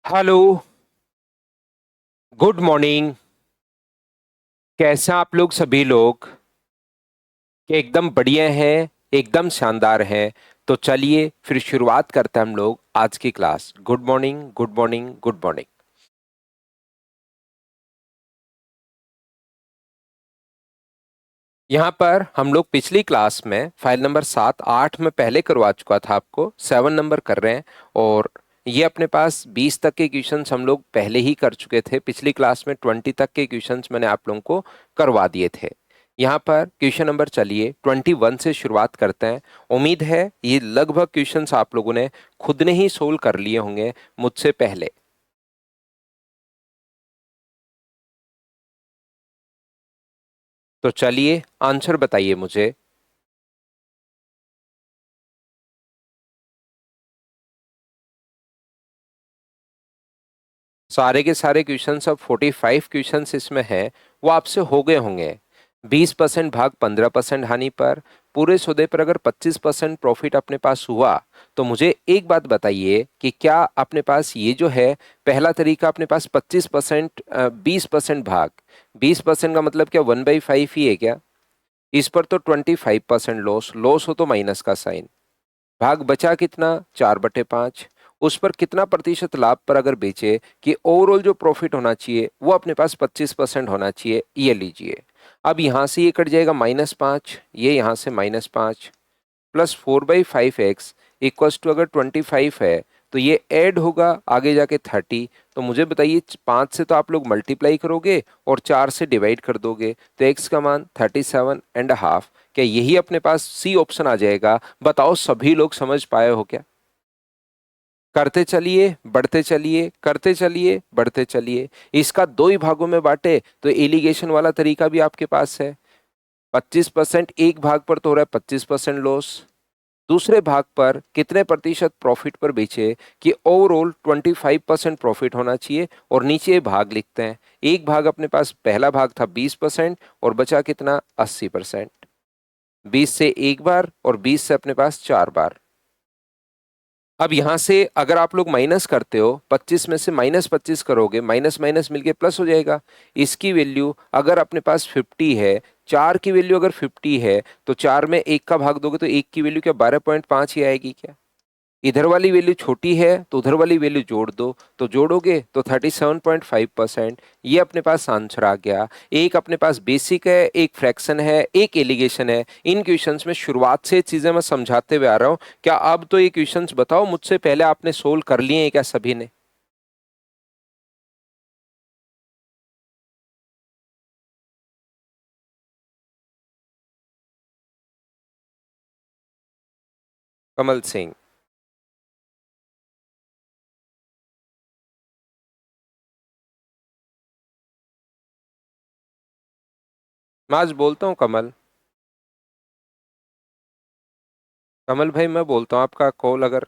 Hello. Good morning. कैसे हैं आप लोग सभी लोग? कि एकदम बढ़िया हैं, एकदम शानदार हैं। तो चलिए फिर शुरुआत करते हैं हम लोग आज की class. Good morning, good morning, good morning. यहाँ पर हम लोग पिछली क्लास में फाइल नंबर 7 8 में पहले करवा चुका था, आपको 7 नंबर कर रहे हैं। और ये अपने पास 20 तक के क्वेश्चंस हम लोग पहले ही कर चुके थे। पिछली क्लास में 20 तक के क्वेश्चंस मैंने आप लोगों को करवा दिए थे। यहाँ पर क्वेश्चन नंबर चलिए 21 से शुरुआत करते हैं। उम्मीद है ये लगभग क्वेश्चंस आप लोगों ने खुद ने ही सोल्व कर लिए होंगे मुझसे पहले। तो चलिए आंसर बताइए मुझे। सारे के सारे क्वेश्चन अब 45 क्वेश्चन इसमें हैं, वो आपसे हो गए होंगे। 20% भाग 15% हानि पर, पूरे सौदे पर अगर 25% प्रॉफिट अपने पास हुआ, तो मुझे एक बात बताइए कि क्या अपने पास ये जो है पहला तरीका अपने पास 25%, 20% भाग 20% का मतलब क्या 1/5 ही है क्या? इस पर तो 25% लॉस, लॉस हो तो माइनस का साइन, भाग बचा कितना 4/5। उस पर कितना प्रतिशत लाभ पर अगर बेचे कि ओवरऑल जो प्रॉफिट होना चाहिए वो अपने पास 25% होना चाहिए, ये लीजिए। अब यहां से ये कट जाएगा -5, ये यहां से -5, प्लस 4/5x इक्वल्स टू अगर 25 है तो ये ऐड होगा आगे जाके 30। तो मुझे बताइए 5 से तो आप लोग मल्टीप्लाई करोगे और 4 से डिवाइड कर दोगे, तो x का मान 37.5। क्या यही अपने पास सी ऑप्शन आ जाएगा? बताओ सभी लोग समझ पाए हो क्या? करते चलिए, बढ़ते चलिए, करते चलिए, बढ़ते चलिए। इसका दो ही भागों में बांटे तो एलिगेशन वाला तरीका भी आपके पास है। 25% एक भाग पर तो हो रहा है 25% लॉस, दूसरे भाग पर कितने प्रतिशत प्रॉफिट पर बेचे कि ओवरऑल 25% प्रॉफिट होना चाहिए, और नीचे भाग लिखते हैं। एक भाग अपने पास पहला भाग था 20% और बचा कितना 80%। 20 से एक बार और 20 से अपने पास 4 बार। अब यहां से अगर आप लोग माइनस करते हो, 25 में से -25 करोगे, माइनस माइनस मिलके प्लस हो जाएगा। इसकी वैल्यू अगर अपने पास 50 है, 4 की वैल्यू अगर 50 है, तो 4 में 1 का भाग दोगे तो 1 की वैल्यू क्या 12.5 ही आएगी क्या? इधर वाली वैल्यू छोटी है तो उधर वाली वैल्यू जोड़ दो, तो जोड़ोगे तो 37.5%। ये अपने पास आंसर आ गया। एक अपने पास बेसिक है, एक फ्रैक्शन है, एक एलिगेशन है। इन क्वेश्चंस में शुरुआत से चीजें मैं समझाते हुए आ रहा हूं। क्या अब तो ये क्वेश्चंस बताओ मुझसे पहले आपने सोल्व कर लिए हैं क्या सभी ने? कमल सिंह। मैं आज बोलता हूँ कमल। कमल भाई मैं बोलता हूँ, आपका कॉल अगर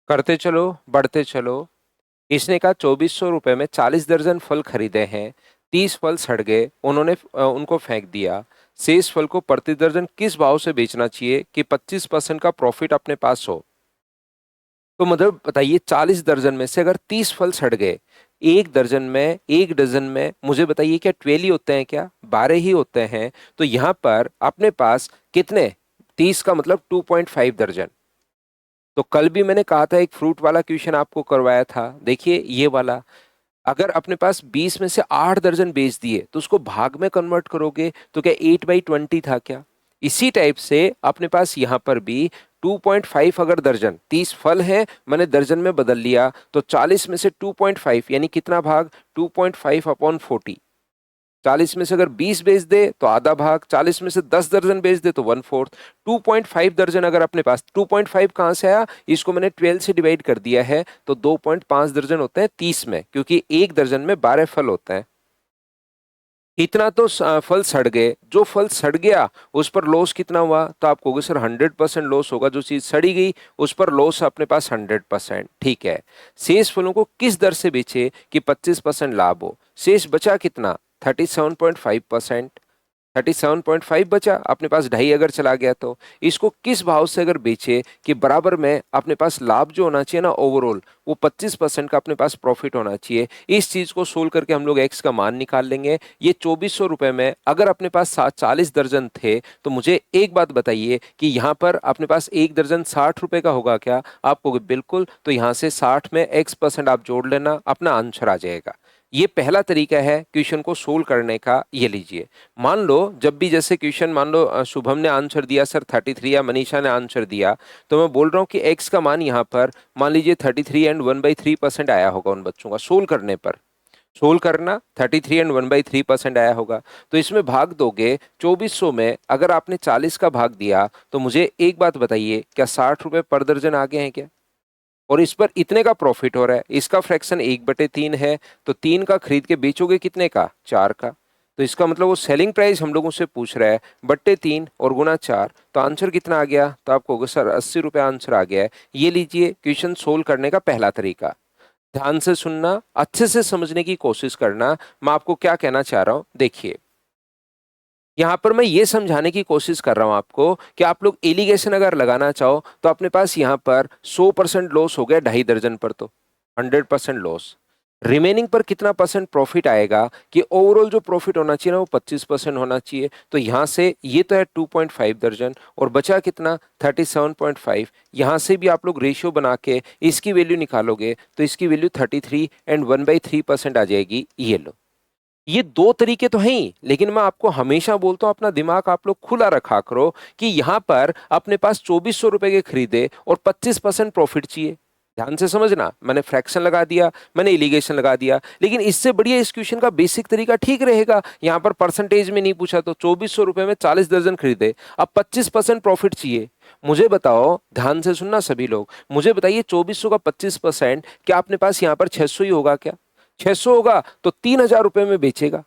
करते चलो, बढ़ते चलो। इसने कहा 2400 रुपए में 40 दर्जन फल खरीदे हैं, 30 फल सड़ गए, उन्होंने उनको फेंक दिया। शेष फल को प्रति दर्जन किस भाव से बेचना चाहिए कि 25% का प्रॉफिट अपने पास हो? तो मतलब बताइए 40 दर्जन में से अगर 30 फल सड़ गए, एक दर्जन में, एक डजन में, मुझे बताइए क्या 12 ही होते हैं क्या, 12 ही होते हैं? तो यहां पर अपने पास कितने, 30 का मतलब 2.5 दर्जन। तो कल भी मैंने कहा था एक फ्रूट वाला क्वेश्चन आपको करवाया था, देखिए ये वाला। अगर अपने पास 20 में से 8 दर्जन बेच दिए तो उसको भाग में कन्वर्ट करोगे तो क्या 8/20 था क्या? इसी टाइप से अपने पास यहां पर भी 2.5, अगर दर्जन 30 फल है मैंने दर्जन में बदल लिया, तो 40 में से 2.5 यानी कितना भाग 2.5/40। 40 में से अगर 20 बेच दे तो आधा भाग, 40 में से 10 दर्जन बेच दे तो 1/4। 2.5 दर्जन अगर अपने पास, 2.5 कहां से आया, इसको मैंने 12 से डिवाइड कर दिया है, तो 2.5 दर्जन होते हैं 30 में, क्योंकि एक दर्जन में 12 फल होते हैं। इतना तो फल सड़ गए, जो फल सड़ गया उस पर लॉस कितना हुआ, तो आप कहोगे सर 100% लॉस होगा, जो चीज सड़ी गई उस पर लॉस अपने पास 100%। ठीक है, शेष फलों को किस दर से बेचे कि 25% लाभ हो, शेष बचा कितना 37.5%। 37.5 बचा अपने पास, ढाई अगर चला गया तो इसको किस भाव से अगर बेचे कि बराबर में अपने पास लाभ जो होना चाहिए ना ओवरऑल वो 25% का अपने पास प्रॉफिट होना चाहिए। इस चीज को सोल्व करके हम लोग एक्स का मान निकाल लेंगे। ये 2400 रुपए में अगर अपने पास 40 दर्जन थे तो मुझे एक बात बताइए कि यहाँ पर अपने पास एक दर्जन 60 रुपए का होगा क्या, आपको बिल्कुल, तो यहाँ से 60 में x% आप जोड़ लेना, अपना आंसर आ जाएगा। ये पहला तरीका है क्वेश्चन को सोल्व करने का। ये लीजिए, मान लो जब भी जैसे क्वेश्चन, मान लो शुभम ने आंसर दिया सर 33 या मनीषा ने आंसर दिया, तो मैं बोल रहा हूँ कि x का मान यहाँ पर मान लीजिए 33 एंड 1/3% आया होगा उन बच्चों का सोल्व करने पर। सोल्व करना 33 एंड 1/3% आया होगा, तो इसमें भाग दोगे 2400 में, अगर आपने 40 का भाग दिया तो मुझे एक बात बताइए क्या 60 रुपए पर दर्जन आ गए हैं क्या, और इस पर इतने का प्रॉफिट हो रहा है, इसका फ्रैक्शन 1/3 है, तो 3 का खरीद के बेचोगे कितने का, 4 का। तो इसका मतलब वो सेलिंग प्राइस हम लोगों से पूछ रहा है, बट्टे 3 और गुना 4, तो आंसर कितना आ गया, तो आपको होगा सर 80 रुपये आंसर आ गया है। ये लीजिए क्वेश्चन सोल्व करने का पहला तरीका। ध्यान से सुनना, अच्छे से समझने की कोशिश करना, मैं आपको क्या कहना चाह रहा हूं देखिए। यहाँ पर मैं ये समझाने की कोशिश कर रहा हूं आपको कि आप लोग एलिगेशन अगर लगाना चाहो तो अपने पास यहाँ पर 100% लॉस हो गया ढाई दर्जन पर, तो 100% लॉस। रिमेनिंग पर कितना परसेंट प्रॉफिट आएगा कि ओवरऑल जो प्रॉफिट होना चाहिए ना वो 25% होना चाहिए, तो यहाँ से ये तो है 2.5 दर्जन और बचा कितना 37.5। यहाँ से भी आप लोग रेशियो बना के इसकी वैल्यू निकालोगे तो इसकी वैल्यू 33 एंड 1/3% आ जाएगी। ये लो, ये दो तरीके तो हैं ही, लेकिन मैं आपको हमेशा बोलता हूं अपना दिमाग आप लोग खुला रखा करो कि यहां पर अपने पास 2400 रुपए के खरीदे और 25% प्रॉफिट चाहिए। ध्यान से समझना, मैंने फ्रैक्शन लगा दिया, मैंने इलिगेशन लगा दिया, लेकिन इससे बढ़िया इस क्वेश्चन का बेसिक तरीका ठीक रहेगा। यहां पर परसेंटेज में नहीं पूछा, तो 2400 रुपए में 40 दर्जन खरीदे, अब 25% प्रॉफिट चाहिए। मुझे बताओ, ध्यान से सुनना सभी लोग, मुझे बताइए 2400 का 25%, क्या अपने पास यहाँ पर 600 ही होगा क्या, 600 होगा तो 3000 रुपए में बेचेगा।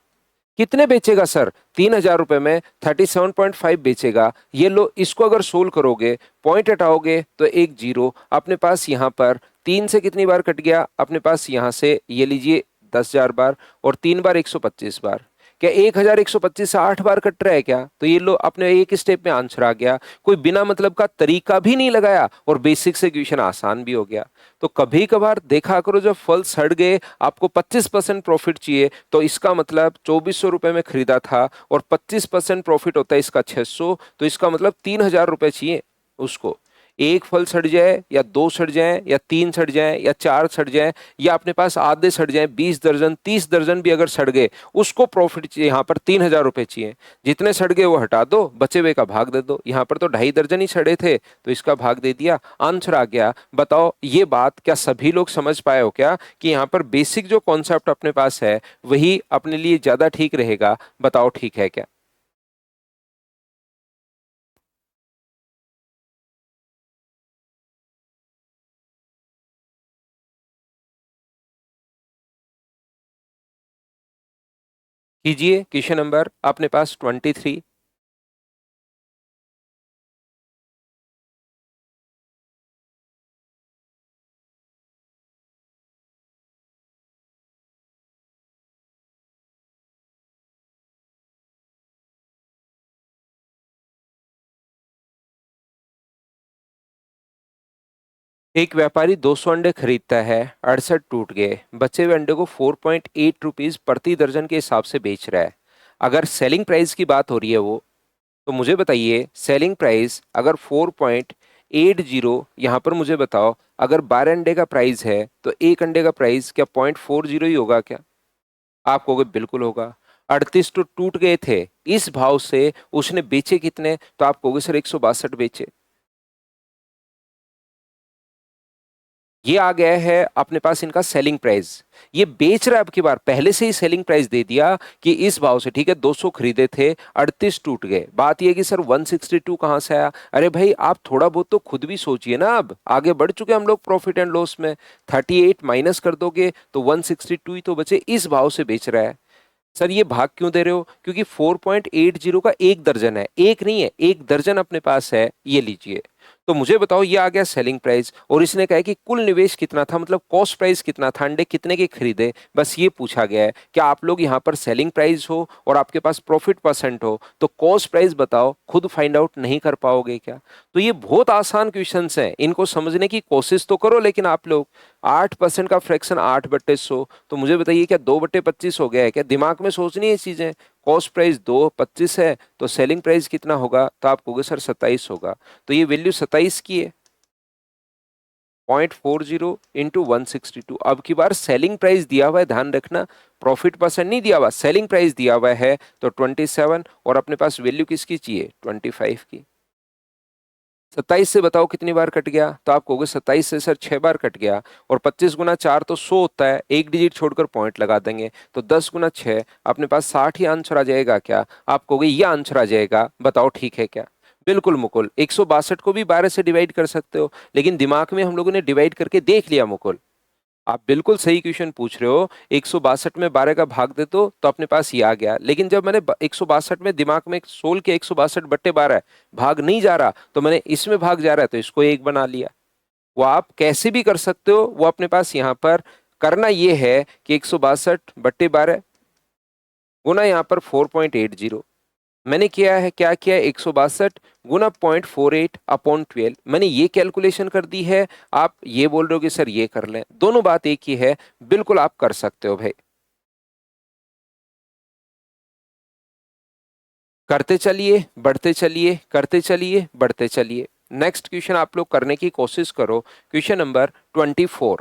कितने बेचेगा सर, 3000 रुपए में 37.5 बेचेगा। ये लो, इसको अगर सोल्व करोगे पॉइंट हटाओगे तो एक जीरो अपने पास यहाँ पर, तीन से कितनी बार कट गया अपने पास यहाँ से, ये लीजिए 10,000 बार, और तीन बार 125 बार, क्या 1125 से 8 बार कट रहा है क्या, तो ये लो अपने एक स्टेप में आंसर आ गया। कोई बिना मतलब का तरीका भी नहीं लगाया और बेसिक से क्वेश्चन आसान भी हो गया। तो कभी कभार देखा करो जब फल सड़ गए आपको 25% प्रॉफिट चाहिए, तो इसका मतलब 2400 रुपए में खरीदा था और 25% प्रॉफिट होता है इसका 600, तो इसका मतलब 3000 रुपए चाहिए उसको। एक फल सड़ जाए या दो सड़ जाए या तीन सड़ जाए या चार सड़ जाए या अपने पास आधे सड़ जाए, 20 दर्जन 30 दर्जन भी अगर सड़ गए उसको प्रॉफिट चाहिए, यहाँ पर 3000 रुपए चाहिए। जितने सड़ गए वो हटा दो, बचे हुए का भाग दे दो। यहाँ पर तो ढाई दर्जन ही सड़े थे तो इसका भाग दे दिया, आंसर आ गया। बताओ ये बात क्या सभी लोग समझ पाए हो क्या कि यहाँ पर बेसिक जो कॉन्सेप्ट अपने पास है वही अपने लिए ज्यादा ठीक रहेगा, बताओ ठीक है क्या। कीजिए, क्वेश्चन नंबर अपने पास 23। एक व्यापारी 200 अंडे खरीदता है, 68 टूट गए, बचे हुए अंडे को 4.8 रुपीज प्रति दर्जन के हिसाब से बेच रहा है। अगर सेलिंग प्राइस की बात हो रही है वो, तो मुझे बताइए सेलिंग प्राइस अगर 4.80, यहाँ पर मुझे बताओ अगर 12 अंडे का प्राइस है तो एक अंडे का प्राइस क्या 0.40 ही होगा क्या, आप कहोगे बिल्कुल होगा। 38 तो टूट गए थे, इस भाव से उसने बेचे कितने, तो आप कहोगे सर 162 बेचे। ये आ गया है अपने पास इनका सेलिंग प्राइस। ये बेच रहा है, अब की बार पहले से ही सेलिंग प्राइस दे दिया कि इस भाव से, ठीक है 200 खरीदे थे, 38 टूट गए। बात ये कि सर 162 कहां से आया, अरे भाई आप थोड़ा बहुत तो खुद भी सोचिए ना, अब आगे बढ़ चुके हम लोग प्रॉफिट एंड लॉस में। 38 माइनस कर दोगे तो 162 ही तो बचे, इस भाव से बेच रहा है। सर ये भाग क्यों दे रहे हो? क्योंकि 4.80 का एक दर्जन है, एक नहीं है, एक दर्जन अपने पास है, ये लीजिए। तो मुझे बताओ, ये आ गया सेलिंग प्राइस, और इसने कहा है कि कुल निवेश कितना था, मतलब कॉस्ट प्राइस कितना था, अंडे कितने के खरीदे, बस ये पूछा गया है। क्या आप लोग यहाँ पर सेलिंग प्राइस हो और आपके पास प्रॉफिट परसेंट हो तो कॉस्ट प्राइस बताओ, खुद फाइंड आउट नहीं कर पाओगे क्या? तो ये बहुत आसान क्वेश्चंस हैं, इनको समझने की कोशिश तो करो। लेकिन आप लोग 8% का फ्रैक्शन 8/100, तो मुझे बताइए क्या 2/25 हो गया है क्या? दिमाग में सोचनी है चीजें। कॉस्ट प्राइस 2/25 है, तो सेलिंग प्राइस कितना होगा? तो आप कहोगे सर 27 होगा, तो ये वैल्यू 27 की है। 0.40 इंटू 162। अब की बार सेलिंग प्राइस दिया हुआ है, ध्यान रखना, प्रॉफिट परसेंट नहीं दिया हुआ, सेलिंग प्राइस दिया हुआ है, तो 27, और अपने पास वैल्यू किसकी चाहिए? 25 की। 27 से बताओ कितनी बार कट गया? तो आप कहोगे 27 से सर 6 बार कट गया, और 25 गुना 4 तो 100 होता है, एक डिजिट छोड़कर पॉइंट लगा देंगे, तो 10 गुना 6 अपने पास 60 ही आंसर आ जाएगा क्या? आप कहोगे ये आंसर आ जाएगा, बताओ ठीक है क्या? बिल्कुल मुकुल, 162 को भी 12 से डिवाइड कर सकते हो, लेकिन दिमाग में हम लोगों ने डिवाइड करके देख लिया मुकुल। आप बिल्कुल सही क्वेश्चन पूछ रहे हो। 162 में 12 का भाग दे तो अपने पास ये आ गया, लेकिन जब मैंने 162 में दिमाग में सोल के 162/12 भाग नहीं जा रहा, तो मैंने इसमें भाग जा रहा है तो इसको एक बना लिया। वो आप कैसे भी कर सकते हो, वो अपने पास यहाँ पर करना ये है कि 162/12 गुना यहाँ पर 4.80, मैंने किया है, क्या किया है, 162 गुना 0.48/12, मैंने ये कैलकुलेशन कर दी है। आप ये बोल रहे हो कि सर ये कर लें, दोनों बात एक ही है, बिल्कुल आप कर सकते हो भाई। करते चलिए, बढ़ते चलिए, करते चलिए, बढ़ते चलिए। नेक्स्ट क्वेश्चन आप लोग करने की कोशिश करो, क्वेश्चन नंबर 24।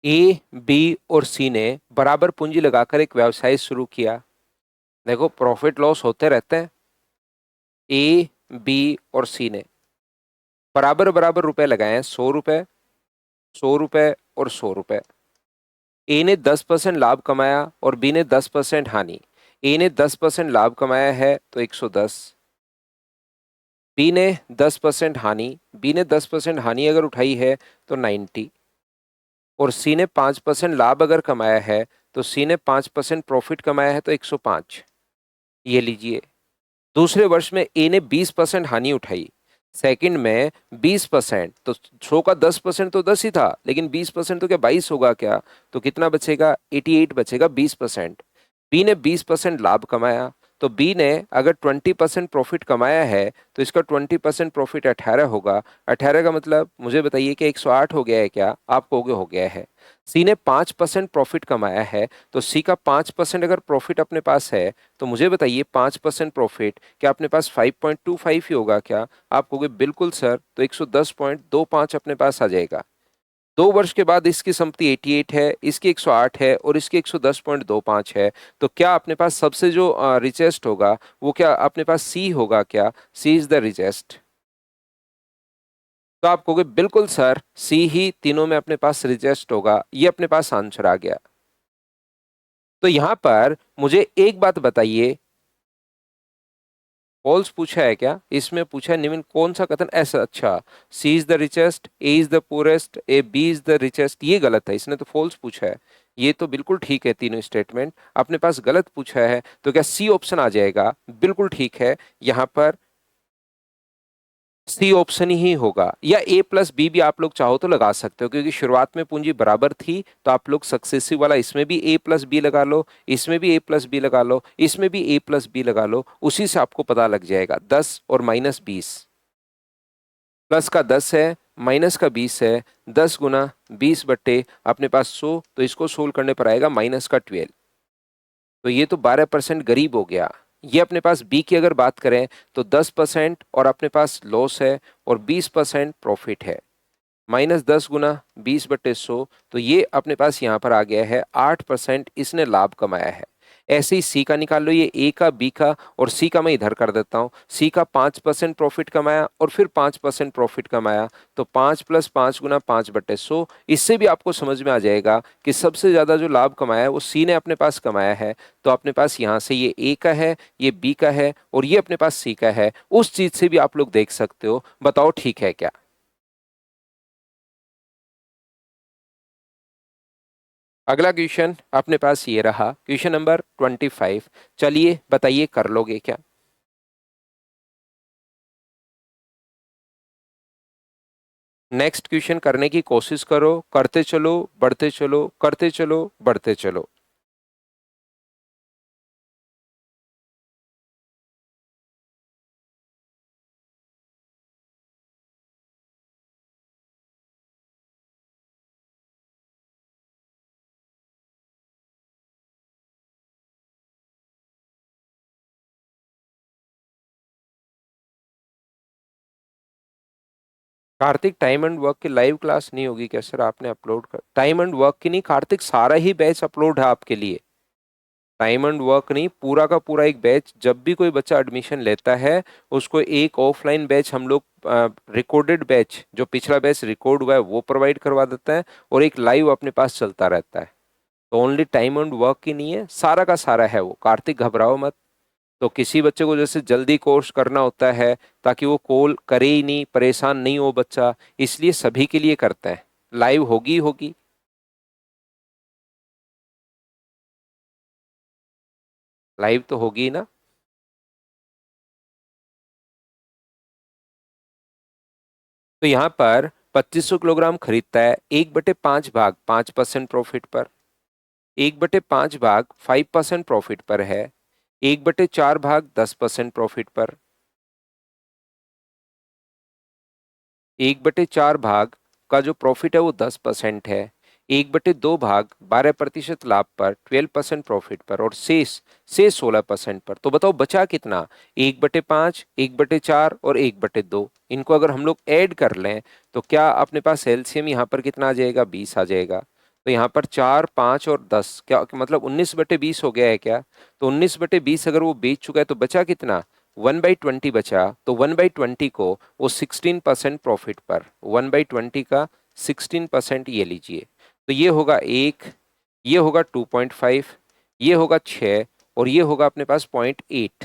ए, बी और सी ने बराबर पूंजी लगाकर एक व्यवसाय शुरू किया। देखो प्रॉफिट लॉस होते रहते हैं। ए, बी और सी ने बराबर बराबर रुपए लगाए हैं, 100 रुपए, 100 रुपए और 100 रुपए। ए ने 10% लाभ कमाया और बी ने 10% हानि। ए ने 10% लाभ कमाया है तो 110, बी ने 10% हानि, बी ने 10% हानि अगर उठाई है तो 90, और सी ने 5% लाभ अगर कमाया है तो सी ने 5% प्रॉफिट कमाया है तो 105। ये लीजिए। दूसरे वर्ष में ए ने 20% हानि उठाई, सेकंड में 20%, तो 100 का 10% तो 10 ही था, लेकिन 20% तो क्या 22 होगा क्या? तो कितना बचेगा? 88 बचेगा, 20%। बी ने 20% लाभ कमाया, तो बी ने अगर 20% प्रॉफिट कमाया है तो इसका 20% प्रॉफिट 18 होगा। 18 का मतलब मुझे बताइए कि 108 हो गया है क्या? आप कहोगे हो गया है। सी ने 5% प्रॉफिट कमाया है, तो सी का 5% अगर प्रॉफिट अपने पास है, तो मुझे बताइए 5% प्रॉफिट क्या अपने पास 5.25 ही होगा क्या? आप कहोगे बिल्कुल सर, तो 110.25 अपने पास आ जाएगा। 2 वर्ष के बाद इसकी संपत्ति 88 है, इसकी 108 है और इसकी 110.25 है, तो क्या अपने पास सबसे जो रिचेस्ट होगा वो क्या अपने पास सी होगा क्या? सी इज द रिचेस्ट। तो आप कहोगे बिल्कुल सर, सी ही तीनों में अपने पास रिचेस्ट होगा, ये अपने पास आंसर आ गया। तो यहां पर मुझे एक बात बताइए, फॉल्स पूछा है क्या? इसमें पूछा है निम्न कौन सा कथन ऐसा, अच्छा, C is the richest, A is the poorest, A B is the richest, ये गलत है, इसने तो फॉल्स पूछा है। ये तो बिल्कुल ठीक है, तीनों स्टेटमेंट अपने पास गलत पूछा है, तो क्या सी ऑप्शन आ जाएगा? बिल्कुल ठीक है, यहां पर सी ऑप्शन ही होगा, या ए प्लस बी भी आप लोग चाहो तो लगा सकते हो, क्योंकि शुरुआत में पूंजी बराबर थी, तो आप लोग सक्सेसिव वाला इसमें भी ए प्लस बी लगा लो, इसमें भी ए प्लस बी लगा लो, इसमें भी ए प्लस बी लगा लो, उसी से आपको पता लग जाएगा। 10 और -20, प्लस का 10 है, माइनस का 20 है, 10 गुना 20 अपने पास 100, तो इसको सोल्व करने पर आएगा -12। तो ये तो 12% गरीब हो गया। ये अपने पास बी की अगर बात करें तो 10% और अपने पास लॉस है और 20% प्रॉफिट है। -10 गुना 20/100, तो ये अपने पास यहाँ पर आ गया है 8% इसने लाभ कमाया है। ऐसे ही सी का निकाल लो, ये ए का, बी का और सी का मैं इधर कर देता हूँ। सी का 5% प्रॉफिट कमाया और फिर 5% प्रॉफिट कमाया, तो 5 + 5 × 5/100। इससे भी आपको समझ में आ जाएगा कि सबसे ज्यादा जो लाभ कमाया है वो सी ने अपने पास कमाया है। तो अपने पास यहाँ से ये ए का है, ये बी का है और ये अपने पास सी का है। उस चीज से भी आप लोग देख सकते हो। बताओ ठीक है क्या? अगला क्वेश्चन अपने पास ये रहा, क्वेश्चन नंबर 25। चलिए बताइए, कर लोगे क्या? नेक्स्ट क्वेश्चन करने की कोशिश करो, करते चलो, बढ़ते चलो, करते चलो, बढ़ते चलो। कार्तिक, टाइम एंड वर्क की लाइव क्लास नहीं होगी क्या सर? आपने अपलोड कर, टाइम एंड वर्क की नहीं कार्तिक, सारा ही बैच अपलोड है आपके लिए। टाइम एंड वर्क नहीं, पूरा का पूरा एक बैच। जब भी कोई बच्चा एडमिशन लेता है, उसको एक ऑफलाइन बैच हम लोग, रिकॉर्डेड बैच, जो पिछला बैच रिकॉर्ड हुआ है वो प्रोवाइड करवा देता है, और एक लाइव अपने पास चलता रहता है। तो ओनली टाइम एंड वर्क की नहीं है, सारा का सारा है वो। कार्तिक घबराओ मत। तो किसी बच्चे को जैसे जल्दी कोर्स करना होता है ताकि वो कॉल करे ही नहीं, परेशान नहीं हो बच्चा, इसलिए सभी के लिए करते हैं। लाइव होगी ही होगी। लाइव तो होगी ही ना। तो यहाँ पर 2500 किलोग्राम खरीदता है, 1/5 भाग 5% प्रॉफिट पर, 1/5 भाग 5% प्रॉफिट पर है, 1/4 भाग 10% प्रॉफिट पर, 1/4 भाग का जो प्रॉफिट है वो 10% है, 1/2 भाग 12% लाभ पर, 12% प्रॉफिट पर, और शेष 16% पर। तो बताओ बचा कितना? 1/5, 1/4 और 1/2। इनको अगर हम लोग ऐड कर लें तो क्या अपने पास एलसीएम यहाँ पर कितना आ जाएगा? 20 आ जाएगा। तो यहाँ पर 4, 5 और 10, क्या मतलब 19/20 हो गया है क्या? तो 19/20 अगर वो बेच चुका है तो बचा कितना? 1/20 बचा। तो 1/20 को वो 16% प्रॉफिट पर, 1/20 का 16% ये लीजिए। तो ये होगा 1, ये होगा 2.5, ये होगा 6 और ये होगा अपने पास 0.8।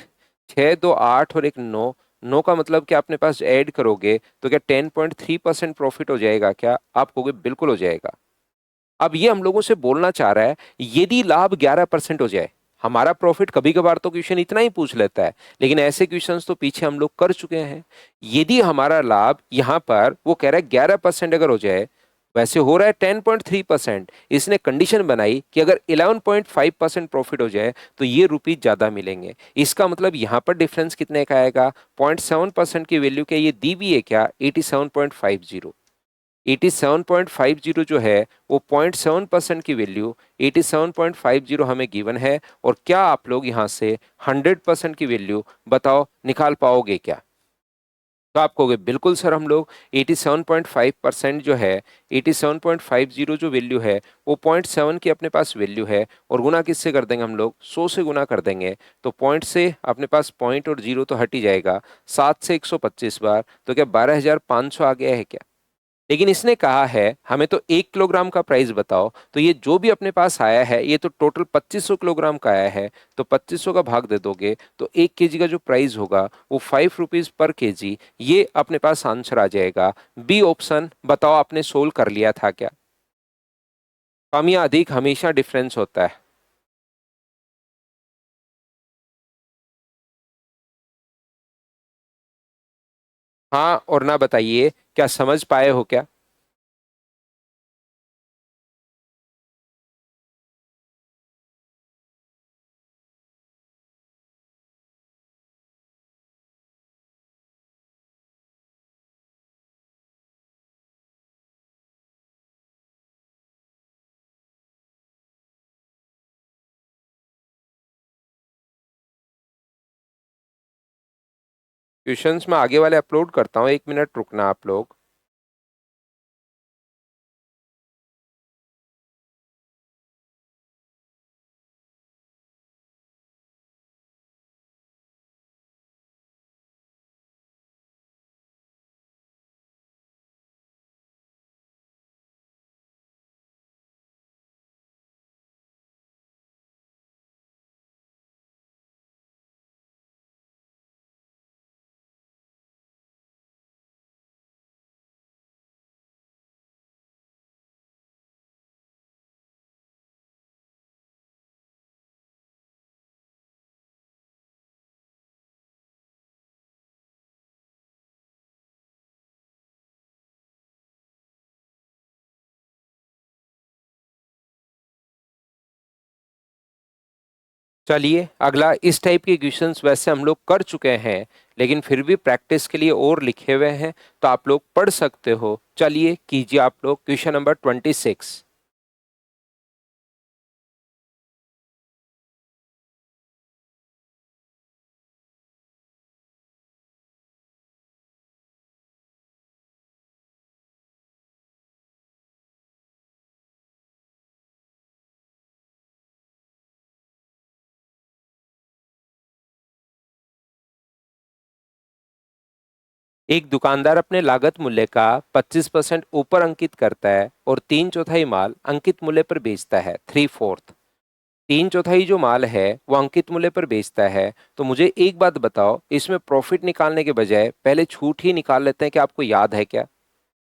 6, 2, 8 और एक 9। 9 का मतलब क्या अपने पास ऐड करोगे तो क्या 10.3% प्रॉफिट हो जाएगा क्या? आप कहोगे बिल्कुल हो जाएगा। अब ये हम लोगों से बोलना चाह रहा है, यदि लाभ 11% हो जाए, हमारा प्रॉफिट, कभी कभार तो क्वेश्चन इतना ही पूछ लेता है, लेकिन ऐसे क्वेश्चंस तो पीछे हम लोग कर चुके हैं। यदि हमारा लाभ यहां पर वो कह रहा है 11% अगर हो जाए, वैसे हो रहा है 10.3%, इसने कंडीशन बनाई कि अगर 11.5% प्रॉफिट हो जाए तो ये रुपीज ज्यादा मिलेंगे। इसका मतलब यहां पर डिफरेंस कितने का आएगा? 0.7% की वैल्यू क्या ये दी भी है क्या? 87.50। 87.50 जो है वो 0.7% की वैल्यू, 87.50 हमें गिवन है। और क्या आप लोग यहां से 100% की वैल्यू बताओ निकाल पाओगे क्या? तो आप कहोगे बिल्कुल सर, हम लोग 87.5% जो है, 87.50 जो वैल्यू है वो 0.7 की अपने पास वैल्यू है, और गुना किससे कर देंगे हम लोग? 100 से गुना कर देंगे। तो पॉइंट से अपने पास पॉइंट और जीरो तो हट ही जाएगा। 7 से 125 बार, तो क्या 12,500 आ गया है क्या? लेकिन इसने कहा है हमें तो 1 किलोग्राम का प्राइस बताओ। तो ये जो भी अपने पास आया है ये तो टोटल 2500 किलोग्राम का आया है। तो 2500 का भाग दे दोगे तो 1 केजी का जो प्राइस होगा वो 5 रुपीज पर केजी। ये अपने पास आंसर आ जाएगा। B option. बताओ आपने सोल्व कर लिया था क्या? कम या अधिक हमेशा डिफरेंस होता है। हाँ और ना बताइए, क्या समझ पाए हो क्या? क्वेश्चंस में आगे वाले अपलोड करता हूँ, 1 मिनट रुकना आप लोग। चलिए अगला, इस टाइप के क्वेश्चंस वैसे हम लोग कर चुके हैं, लेकिन फिर भी प्रैक्टिस के लिए और लिखे हुए हैं, तो आप लोग पढ़ सकते हो। चलिए कीजिए आप लोग क्वेश्चन नंबर 26। एक दुकानदार अपने लागत मूल्य का 25% ऊपर अंकित करता है और 3/4 माल अंकित मूल्य पर बेचता है, 3/4। 3/4 जो माल है वो अंकित मूल्य पर बेचता है। तो मुझे एक बात बताओ, इसमें प्रॉफिट निकालने के बजाय पहले छूट ही निकाल लेते हैं, कि आपको याद है क्या?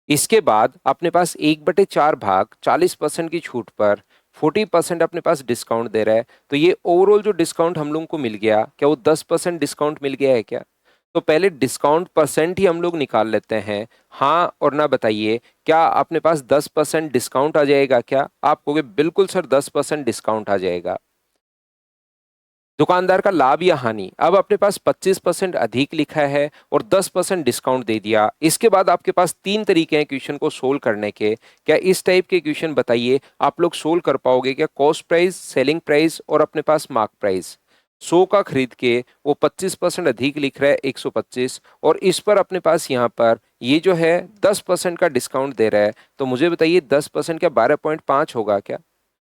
इसके बाद अपने पास 1/4 भाग 40% की छूट पर 40% अपने पास डिस्काउंट दे रहा है। तो ये ओवरऑल जो डिस्काउंट हम लोगों को मिल गया, क्या वो 10% डिस्काउंट मिल गया है क्या? तो पहले डिस्काउंट परसेंट ही हम लोग निकाल लेते हैं। हाँ और ना बताइए, क्या अपने पास 10% डिस्काउंट आ जाएगा क्या? आप कहोगे बिल्कुल सर 10% डिस्काउंट आ जाएगा। दुकानदार का लाभ या हानि, अब अपने पास 25% अधिक लिखा है और 10% डिस्काउंट दे दिया। इसके बाद आपके पास तीन तरीके हैं क्वेश्चन को सोल्व करने के। क्या इस टाइप के क्वेश्चन बताइए आप लोग सोल्व कर पाओगे क्या? कॉस्ट प्राइस, सेलिंग प्राइस और अपने पास मार्क प्राइस। 100 का खरीद के वो 25% अधिक लिख रहा है, 125, और इस पर अपने पास यहाँ पर ये जो है 10% का डिस्काउंट दे रहा है। तो मुझे बताइए 10% क्या 12.5 होगा क्या?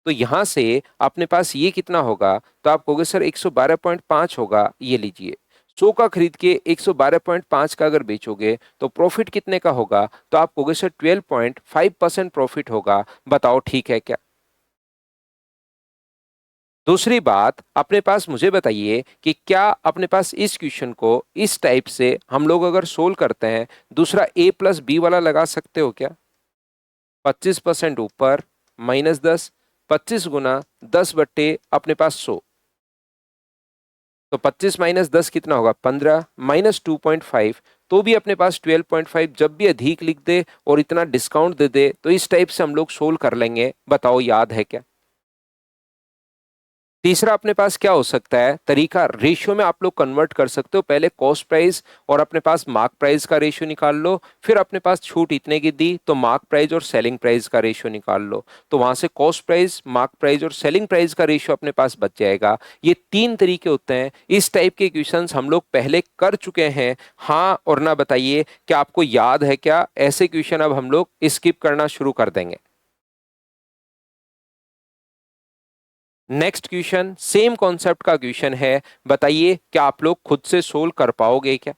तो यहां से अपने पास ये कितना होगा? तो आप कहोगे सर 112.5 होगा। ये लीजिए, 100 का खरीद के 112.5 का अगर बेचोगे तो प्रॉफिट कितने का होगा? तो आप कहोगे सर 12.5% प्रॉफिट होगा। बताओ ठीक है क्या? दूसरी बात, अपने पास मुझे बताइए कि क्या अपने पास इस क्वेश्चन को इस टाइप से हम लोग अगर सोल्व करते हैं, दूसरा A+B वाला लगा सकते हो क्या? 25% ऊपर -10, 25 गुना 10/, अपने पास 100। तो 25 - 10 कितना होगा? 15 -2.5। तो भी अपने पास 12.5। जब भी अधिक लिख दे और इतना डिस्काउंट दे दे, तो इस टाइप से हम लोग सोल्व कर लेंगे। बताओ याद है क्या? तीसरा अपने पास क्या हो सकता है तरीका? रेशियो में आप लोग कन्वर्ट कर सकते हो। पहले कॉस्ट प्राइस और अपने पास मार्क प्राइस का रेशियो निकाल लो, फिर अपने पास छूट इतने की दी तो मार्क प्राइस और सेलिंग प्राइस का रेशियो निकाल लो। तो वहां से कॉस्ट प्राइस, मार्क प्राइस और सेलिंग प्राइस का रेशियो अपने पास बच जाएगा। ये तीन तरीके होते हैं। इस टाइप के क्वेश्चंस हम लोग पहले कर चुके हैं। हाँ और ना बताइए, क्या आपको याद है क्या? ऐसे क्वेश्चन अब हम लोग स्किप करना शुरू कर देंगे। नेक्स्ट क्वेश्चन सेम कॉन्सेप्ट का क्वेश्चन है। बताइए क्या आप लोग खुद से सोल्व कर पाओगे क्या?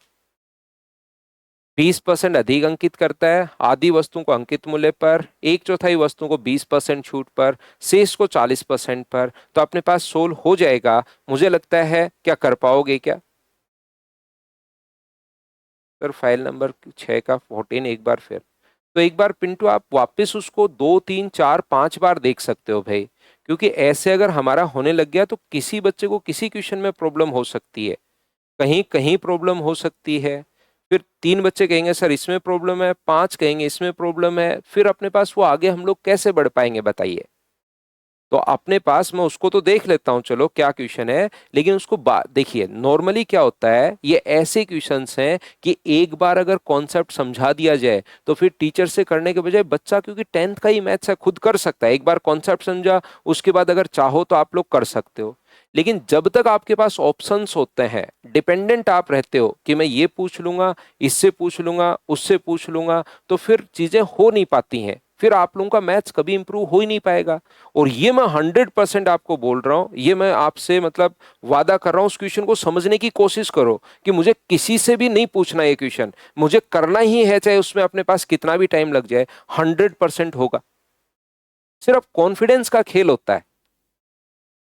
20% अधिक अंकित करता है आधी वस्तु को अंकित मूल्य पर, 1/4 वस्तु को 20% छूट पर, शेष को 40% पर। तो अपने पास सोल्व हो जाएगा। मुझे लगता है, क्या कर पाओगे क्या? सर फाइल नंबर 6 का 14 एक बार फिर। तो एक बार पिंटू आप वापस उसको 2 3 4 5 बार देख सकते हो भाई। क्योंकि ऐसे अगर हमारा होने लग गया तो किसी बच्चे को किसी क्वेश्चन में प्रॉब्लम हो सकती है, कहीं कहीं प्रॉब्लम हो सकती है। फिर 3 बच्चे कहेंगे सर इसमें प्रॉब्लम है, 5 कहेंगे इसमें प्रॉब्लम है। फिर अपने पास वो आगे हम लोग कैसे बढ़ पाएंगे बताइए? तो अपने पास मैं उसको तो देख लेता हूं, चलो क्या क्वेश्चन है, लेकिन उसको देखिए नॉर्मली क्या होता है, ये ऐसे क्वेश्चंस हैं कि एक बार अगर कॉन्सेप्ट समझा दिया जाए तो फिर टीचर से करने के बजाय बच्चा, क्योंकि 10th का ही मैथ्स है, खुद कर सकता है। एक बार कॉन्सेप्ट समझा, उसके बाद अगर चाहो तो आप लोग कर सकते हो। लेकिन जब तक आपके पास ऑप्शंस होते हैं, डिपेंडेंट आप रहते हो कि मैं ये पूछ लूंगा, इससे पूछ लूंगा, उससे पूछ लूंगा, तो फिर चीजें हो नहीं पाती हैं। फिर आप लोगों का मैथ्स कभी इंप्रूव हो ही नहीं पाएगा। और ये मैं 100% आपको बोल रहा हूं, ये मैं आपसे मतलब वादा कर रहा हूं। उस क्वेश्चन को समझने की कोशिश करो कि मुझे किसी से भी नहीं पूछना ये क्वेश्चन, मुझे करना ही है, चाहे उसमें अपने पास कितना भी टाइम लग जाए। 100% होगा। सिर्फ कॉन्फिडेंस का खेल होता है।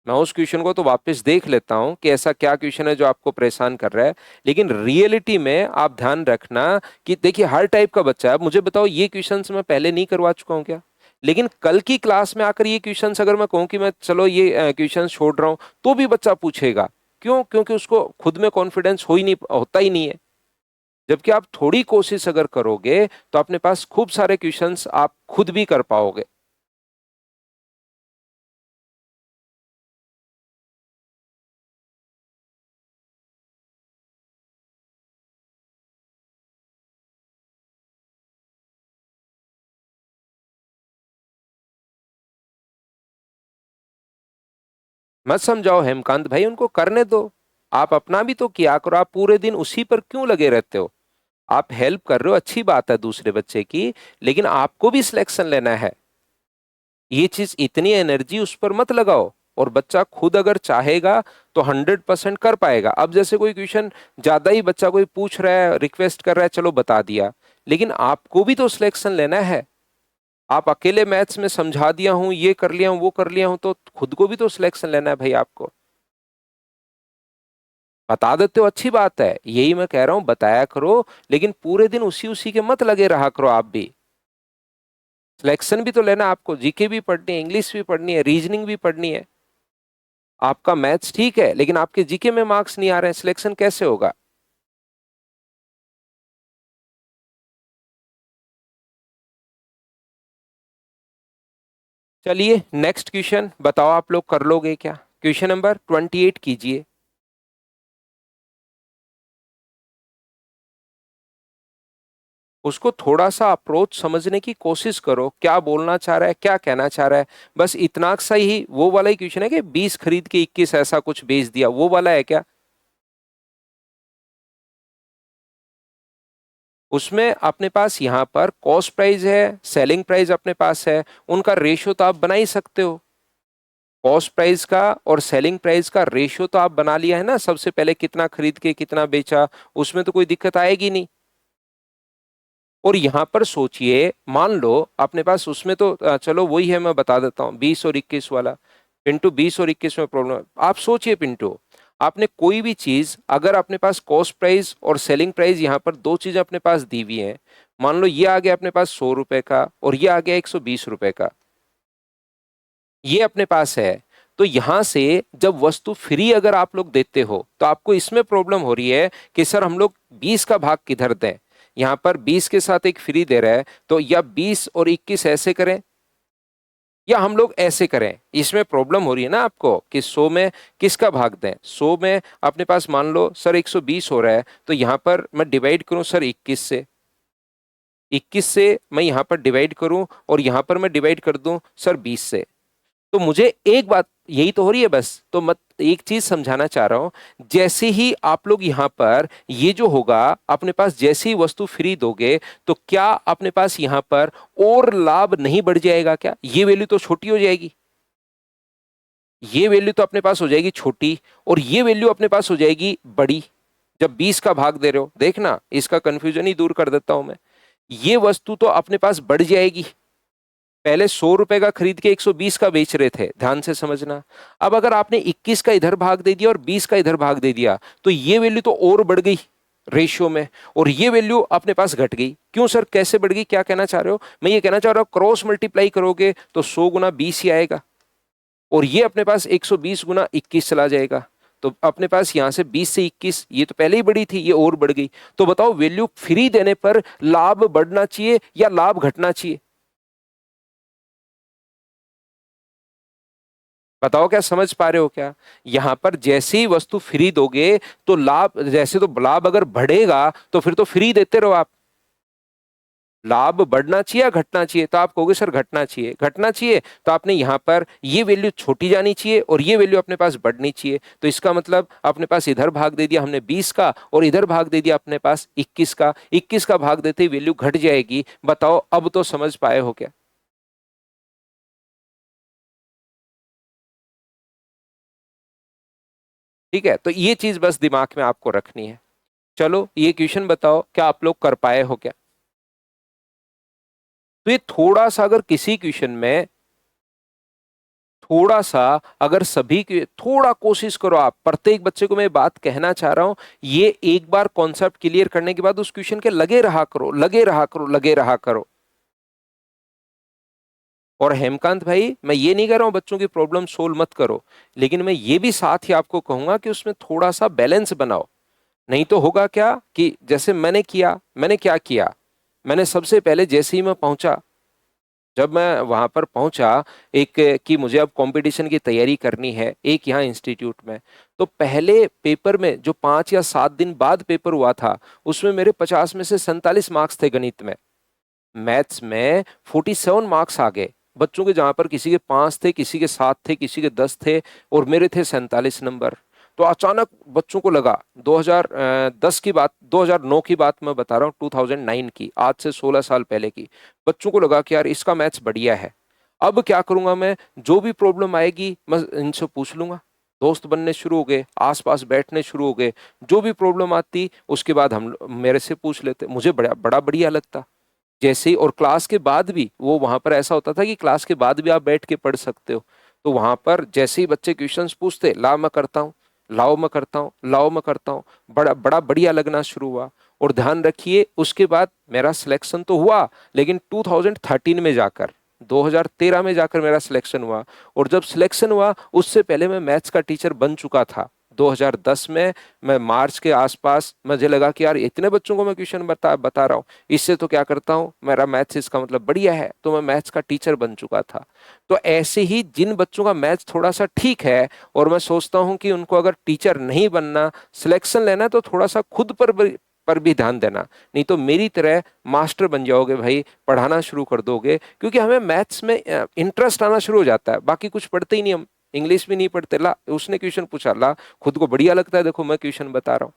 मैं उस क्वेश्चन को तो वापस देख लेता हूं कि ऐसा क्या क्वेश्चन है जो आपको परेशान कर रहा है। लेकिन रियलिटी में आप ध्यान रखना कि देखिए हर टाइप का बच्चा है। अब मुझे बताओ, ये क्वेश्चंस मैं पहले नहीं करवा चुका हूं क्या? लेकिन कल की क्लास में आकर ये क्वेश्चंस अगर मैं कहूं कि मैं चलो ये क्वेश्चंस छोड़ रहा हूं, तो भी बच्चा पूछेगा। क्यों? क्योंकि उसको खुद में कॉन्फिडेंस हो ही नहीं, होता ही नहीं है। जबकि आप थोड़ी कोशिश अगर करोगे तो अपने पास खूब सारे क्वेश्चंस आप खुद भी कर पाओगे। मत समझाओ हेमकांत भाई, उनको करने दो। आप अपना भी तो किया करो, आप पूरे दिन उसी पर क्यों लगे रहते हो? आप हेल्प कर रहे हो, अच्छी बात है दूसरे बच्चे की, लेकिन आपको भी सिलेक्शन लेना है। ये चीज, इतनी एनर्जी उस पर मत लगाओ। और बच्चा खुद अगर चाहेगा तो 100% कर पाएगा। अब जैसे कोई क्वेश्चन ज्यादा ही बच्चा कोई पूछ रहा है, रिक्वेस्ट कर रहा है, चलो बता दिया, लेकिन आपको भी तो सिलेक्शन लेना है। आप अकेले मैथ्स में समझा दिया हूं, ये कर लिया हूं, वो कर लिया हूं, तो खुद को भी तो सिलेक्शन लेना है भाई आपको। बता देते हो अच्छी बात है, यही मैं कह रहा हूं, बताया करो, लेकिन पूरे दिन उसी उसी के मत लगे रहा करो आप भी। सिलेक्शन भी तो लेना है आपको, जीके भी पढ़नी है, इंग्लिश भी पढ़नी है, रीजनिंग भी पढ़नी है। आपका मैथ्स ठीक है, लेकिन आपके जीके में मार्क्स नहीं आ रहे हैं, सिलेक्शन कैसे होगा? चलिए नेक्स्ट क्वेश्चन बताओ, आप लोग कर लोगे क्या? क्वेश्चन नंबर 28 कीजिए। उसको थोड़ा सा अप्रोच समझने की कोशिश करो, क्या बोलना चाह रहा है, क्या कहना चाह रहा है। बस इतना सा ही, वो वाला ही क्वेश्चन है कि 20 खरीद के 21 ऐसा कुछ बेच दिया, वो वाला है क्या? उसमें अपने पास यहाँ पर कॉस्ट प्राइस है, सेलिंग प्राइस अपने पास है, उनका रेशियो तो आप बना ही सकते हो। कॉस्ट प्राइस का और सेलिंग प्राइस का रेशियो तो आप बना लिया है ना, सबसे पहले कितना खरीद के कितना बेचा, उसमें तो कोई दिक्कत आएगी नहीं। और यहां पर सोचिए, मान लो अपने पास उसमें तो चलो वही है, मैं बता देता हूँ 20 और 21 वाला। पिंटू 20 और 21 में प्रॉब्लम, आप सोचिए पिंटू, आपने कोई भी चीज अगर अपने पास कॉस्ट प्राइस और सेलिंग प्राइस, यहाँ पर दो चीज अपने पास दी हुई है। मान लो ये आ गया अपने पास 100 रुपए का और ये आ गया 120 रुपए का, ये अपने पास है। तो यहां से जब वस्तु फ्री अगर आप लोग देते हो तो आपको इसमें प्रॉब्लम हो रही है कि सर हम लोग 20 का भाग किधर दें। यहां पर 20 के साथ एक फ्री दे रहा है, तो या 20 और 21 ऐसे करें, या हम लोग ऐसे करें। इसमें प्रॉब्लम हो रही है ना आपको कि 100 में किसका भाग दें। 100 में अपने पास मान लो सर 120 हो रहा है, तो यहां पर मैं डिवाइड करूं सर 21 से, 21 से मैं यहां पर डिवाइड करूं और यहां पर मैं डिवाइड कर दूं सर 20 से। तो मुझे एक बात यही तो हो रही है बस, तो मत एक चीज समझाना चाह रहा हूं। जैसे ही आप लोग यहां पर ये जो होगा अपने पास, जैसे ही वस्तु फ्री दोगे, तो क्या अपने पास यहां पर और लाभ नहीं बढ़ जाएगा क्या? ये वैल्यू तो छोटी हो जाएगी, ये वैल्यू तो अपने पास हो जाएगी छोटी, और ये वैल्यू अपने पास हो जाएगी बड़ी। जब 20 का भाग दे रहे हो, देखना इसका कंफ्यूजन ही दूर कर देता हूं मैं। ये वस्तु तो अपने पास बढ़ जाएगी, पहले 100 रुपए का खरीद के 120 का बेच रहे थे, ध्यान से समझना। अब अगर आपने 21 का इधर भाग दे दिया और 20 का इधर भाग दे दिया, तो ये वैल्यू तो और बढ़ गई रेशियो में, और ये वैल्यू अपने पास घट गई। क्यों सर, कैसे बढ़ गई, क्या कहना चाह रहे हो? मैं ये कहना चाह रहा हूं, क्रॉस मल्टीप्लाई करोगे तो 100 गुना 20 ही आएगा, और ये अपने पास 120 गुना 21 चला जाएगा। तो अपने पास यहां से 20 से 21, ये तो पहले ही बड़ी थी, ये और बढ़ गई। तो बताओ वैल्यू फ्री देने पर लाभ बढ़ना चाहिए या लाभ घटना चाहिए? बताओ, क्या समझ पा रहे हो क्या? यहां पर जैसे ही वस्तु फ्री दोगे तो लाभ, जैसे तो लाभ अगर बढ़ेगा तो फिर तो फ्री देते रहो आप। लाभ बढ़ना चाहिए या घटना चाहिए? तो आप कहोगे सर घटना चाहिए, घटना चाहिए, तो आपने यहां पर ये वैल्यू छोटी जानी चाहिए और ये वैल्यू अपने पास बढ़नी चाहिए। तो इसका मतलब अपने पास इधर भाग दे दिया हमने 20 का, और इधर भाग दे दिया अपने पास 21 का, 21 का भाग देते ही वैल्यू घट जाएगी। बताओ अब तो समझ पाए हो क्या? ठीक है, तो ये चीज बस दिमाग में आपको रखनी है। चलो ये क्वेश्चन बताओ, क्या आप लोग कर पाए हो क्या? तो ये थोड़ा सा अगर किसी क्वेश्चन में, थोड़ा सा अगर सभी के, थोड़ा कोशिश करो आप, प्रत्येक बच्चे को मैं बात कहना चाह रहा हूं, ये एक बार कॉन्सेप्ट क्लियर करने के बाद उस क्वेश्चन के लगे रहा करो, लगे रहा करो, लगे रहा करो। और हेमकांत भाई, मैं ये नहीं कह रहा हूं बच्चों की प्रॉब्लम सोल्व मत करो, लेकिन मैं ये भी साथ ही आपको कहूंगा कि उसमें थोड़ा सा बैलेंस बनाओ। नहीं तो होगा क्या कि जैसे मैंने किया, मैंने क्या किया, मैंने सबसे पहले जैसे ही मैं पहुंचा, जब मैं वहां पर पहुंचा, एक कि मुझे अब कंपटीशन की तैयारी करनी है एक यहाँ इंस्टीट्यूट में, तो पहले पेपर में जो 5 या 7 दिन बाद पेपर हुआ था, उसमें मेरे 50 में से 47 मार्क्स थे गणित में। मैथ्स में 47 मार्क्स आ गए। बच्चों के, जहां पर किसी के 5 थे, किसी के 7 थे, किसी के 10 थे, और मेरे थे 47 नंबर। तो अचानक बच्चों को लगा, 2010 की बात, 2009 की बात मैं बता रहा हूँ, 2009 की, आज से 16 साल पहले की। बच्चों को लगा कि यार इसका मैथ्स बढ़िया है, अब क्या करूंगा मैं, जो भी प्रॉब्लम आएगी मैं इनसे पूछ लूंगा। दोस्त बनने शुरू हो गए, आसपास बैठने शुरू हो गए, जो भी प्रॉब्लम आती उसके बाद हम मेरे से पूछ लेते, मुझे बड़ा बड़ा बढ़िया लगता। जैसे ही, और क्लास के बाद भी वो, वहां पर ऐसा होता था कि क्लास के बाद भी आप बैठ के पढ़ सकते हो। तो वहां पर जैसे ही बच्चे क्वेश्चंस पूछते, ला मैं करता हूँ, लाओ मैं करता हूँ, लाओ मैं करता हूँ, बड़ा बड़ा बढ़िया लगना शुरू हुआ। और ध्यान रखिए, उसके बाद मेरा सिलेक्शन तो हुआ, लेकिन 2013 में जाकर, 2013 में जाकर मेरा सिलेक्शन हुआ। और जब सिलेक्शन हुआ, उससे पहले मैं मैथ्स का टीचर बन चुका था। 2010 में मैं मार्च के आसपास मुझे लगा कि यार इतने बच्चों को मैं क्वेश्चन बता बता रहा हूँ, इससे तो क्या करता हूँ, मेरा मैथ्स इसका मतलब बढ़िया है, तो मैं मैथ्स का टीचर बन चुका था। तो ऐसे ही जिन बच्चों का मैथ्स थोड़ा सा ठीक है, और मैं सोचता हूँ कि उनको अगर टीचर नहीं बनना, सिलेक्शन लेना है, तो थोड़ा सा खुद पर भी ध्यान देना। नहीं तो मेरी तरह मास्टर बन जाओगे भाई, पढ़ाना शुरू कर दोगे, क्योंकि हमें मैथ्स में इंटरेस्ट आना शुरू हो जाता है, बाकी कुछ पढ़ते ही नहीं हम। इंग्लिश भी नहीं पढ़ते, ला उसने क्वेश्चन पूछा, ला खुद को बढ़िया लगता है, देखो मैं क्वेश्चन बता रहा हूँ।